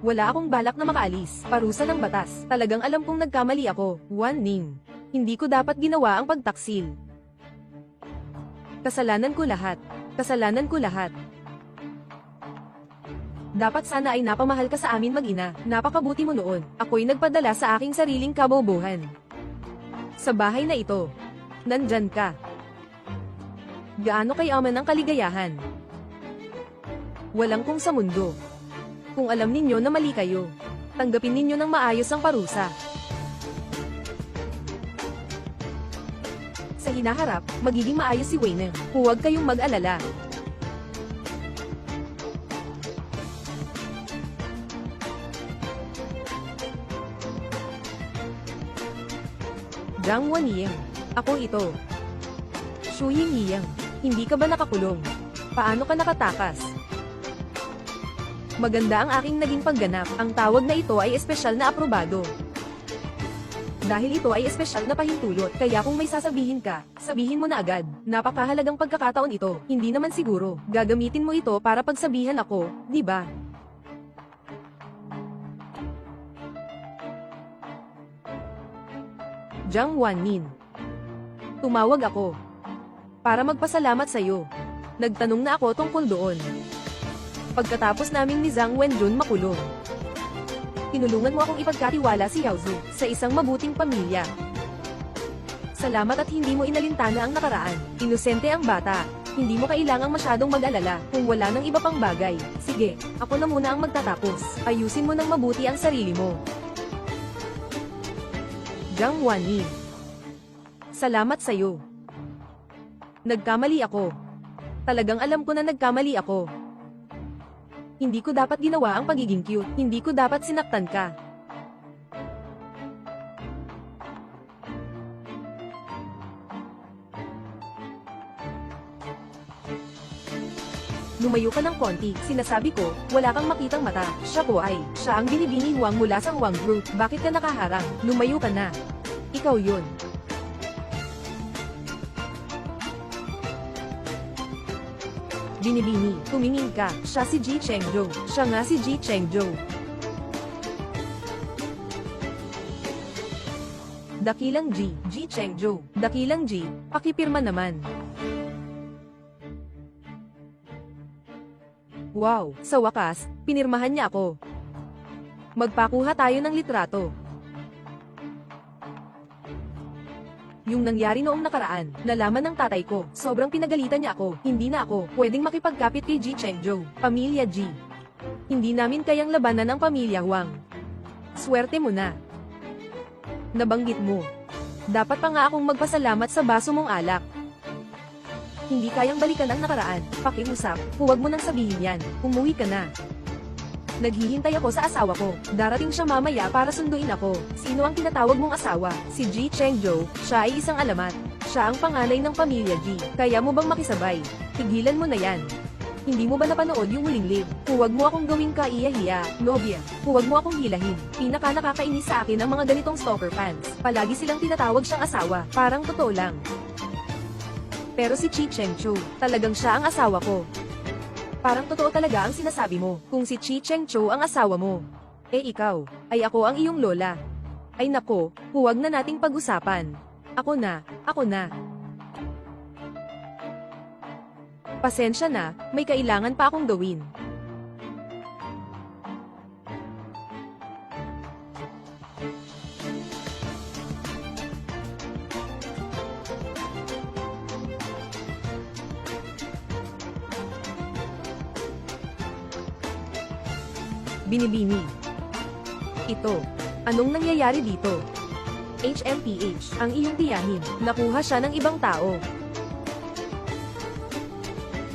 Wala akong balak na makaalis. Parusa ng batas. Talagang alam kong nagkamali ako. Wan Ning. Hindi ko dapat ginawa ang pagtaksil. Kasalanan ko lahat. Kasalanan ko lahat. Dapat sana ay napamahal ka sa amin mag-ina. Napakabuti mo noon. Ako'y nagpadala sa aking sariling kabobohan. Sa bahay na ito. Nandyan ka. Gaano kayaman ang kaligayahan? Walang kung sa mundo. Kung alam ninyo na mali kayo, tanggapin ninyo ng maayos ang parusa. Sa hinaharap, magiging maayos si Wayne. Huwag kayong mag-alala. Zhang Wanniang. Ako ito. Xu Yingying. Hindi ka ba nakakulong? Paano ka nakatakas? Maganda ang aking naging pagganap. Ang tawag na ito ay espesyal na aprobado. Dahil ito ay espesyal na pahintulot, kaya kung may sasabihin ka, sabihin mo na agad. Napakahalagang pagkakataon ito. Hindi naman siguro. Gagamitin mo ito para pagsabihan ako, di ba? Zhang Wannin. Tumawag ako. Para magpasalamat sa'yo. Nagtanong na ako tungkol doon. Pagkatapos naming ni Zhang Wenjun makulong. Tinulungan mo akong ipagkatiwala si Yao Zu sa isang mabuting pamilya. Salamat at hindi mo inalintana ang nakaraan. Inosente ang bata. Hindi mo kailangang masyadong mag-alala kung wala nang iba pang bagay. Sige, ako na muna ang magtatapos. Ayusin mo ng mabuti ang sarili mo. Zhang Wanni. Salamat sa'yo. Nagkamali ako. Talagang alam ko na nagkamali ako. Hindi ko dapat ginawa ang pagiging cute. Hindi ko dapat sinaktan ka. Lumayo ka ng konti. Sinasabi ko, wala kang makitang mata. Siya po ay, siya ang binibini Huang mula sa Huang Group. Bakit ka nakaharang? Lumayo ka na. Ikaw yun. Binibini, tumingin ka. Siya si Ji Chengzhou. Siya nga si Ji Chengzhou. Dakilang Ji, Ji Chengzhou. Dakilang Ji, pakipirma naman. Wow, sa wakas, pinirmahan niya ako. Magpakuha tayo ng litrato. Yung nangyari noong nakaraan, nalaman ng tatay ko, sobrang pinagalitan niya ako, hindi na ako pwedeng makipagkapit kay Ji Chengzhou, pamilya Ji. Hindi namin kayang labanan ang pamilya Huang. Swerte mo na. Nabanggit mo. Dapat pa nga akong magpasalamat sa baso mong alak. Hindi kayang balikan ang nakaraan, pakiusap, huwag mo nang sabihin yan, umuwi ka na. Naghihintay ako sa asawa ko. Darating siya mamaya para sunduin ako. Sino ang tinatawag mong asawa? Si Ji Chengzhou. Siya ay isang alamat. Siya ang panganay ng pamilya Ji. Kaya mo bang makisabay? Tigilan mo na yan. Hindi mo ba napanood yung huling live? Huwag mo akong gawing kaiya-hiya, nobya. Huwag mo akong hilahin. Pinaka nakakainis sa akin ang mga ganitong stalker fans. Palagi silang tinatawag siyang asawa. Parang totoo lang. Pero si Ji Chengzhou, talagang siya ang asawa ko. Parang totoo talaga ang sinasabi mo, kung si Chi Cheng Cho ang asawa mo. Eh ikaw, ay ako ang iyong lola. Ay nako, huwag na nating pag-usapan. Ako na. Pasensya na, may kailangan pa akong gawin. Binibini. Ito. Anong nangyayari dito? HMPH, ang iyong tiyahin. Nakuha siya ng ibang tao.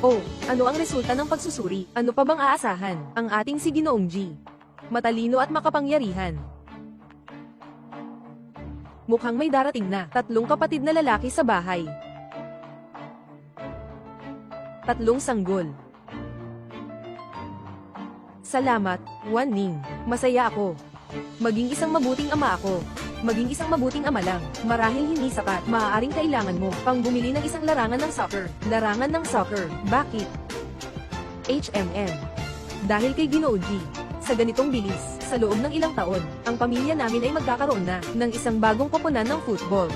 Oh, ano ang resulta ng pagsusuri? Ano pa bang aasahan? Ang ating si Ginoong G. Matalino at makapangyarihan. Mukhang may darating na. 3 kapatid na lalaki sa bahay. 3 sanggol. Salamat, Wan Ning. Masaya ako. Maging isang mabuting ama ako. Maging isang mabuting ama lang. Marahil hindi sapat. Maaaring kailangan mo pang bumili ng isang larangan ng soccer. Larangan ng soccer. Bakit? HMN. Dahil kay Ginoo G. Sa ganitong bilis, sa loob ng ilang taon, ang pamilya namin ay magkakaroon na ng isang bagong koponan ng football.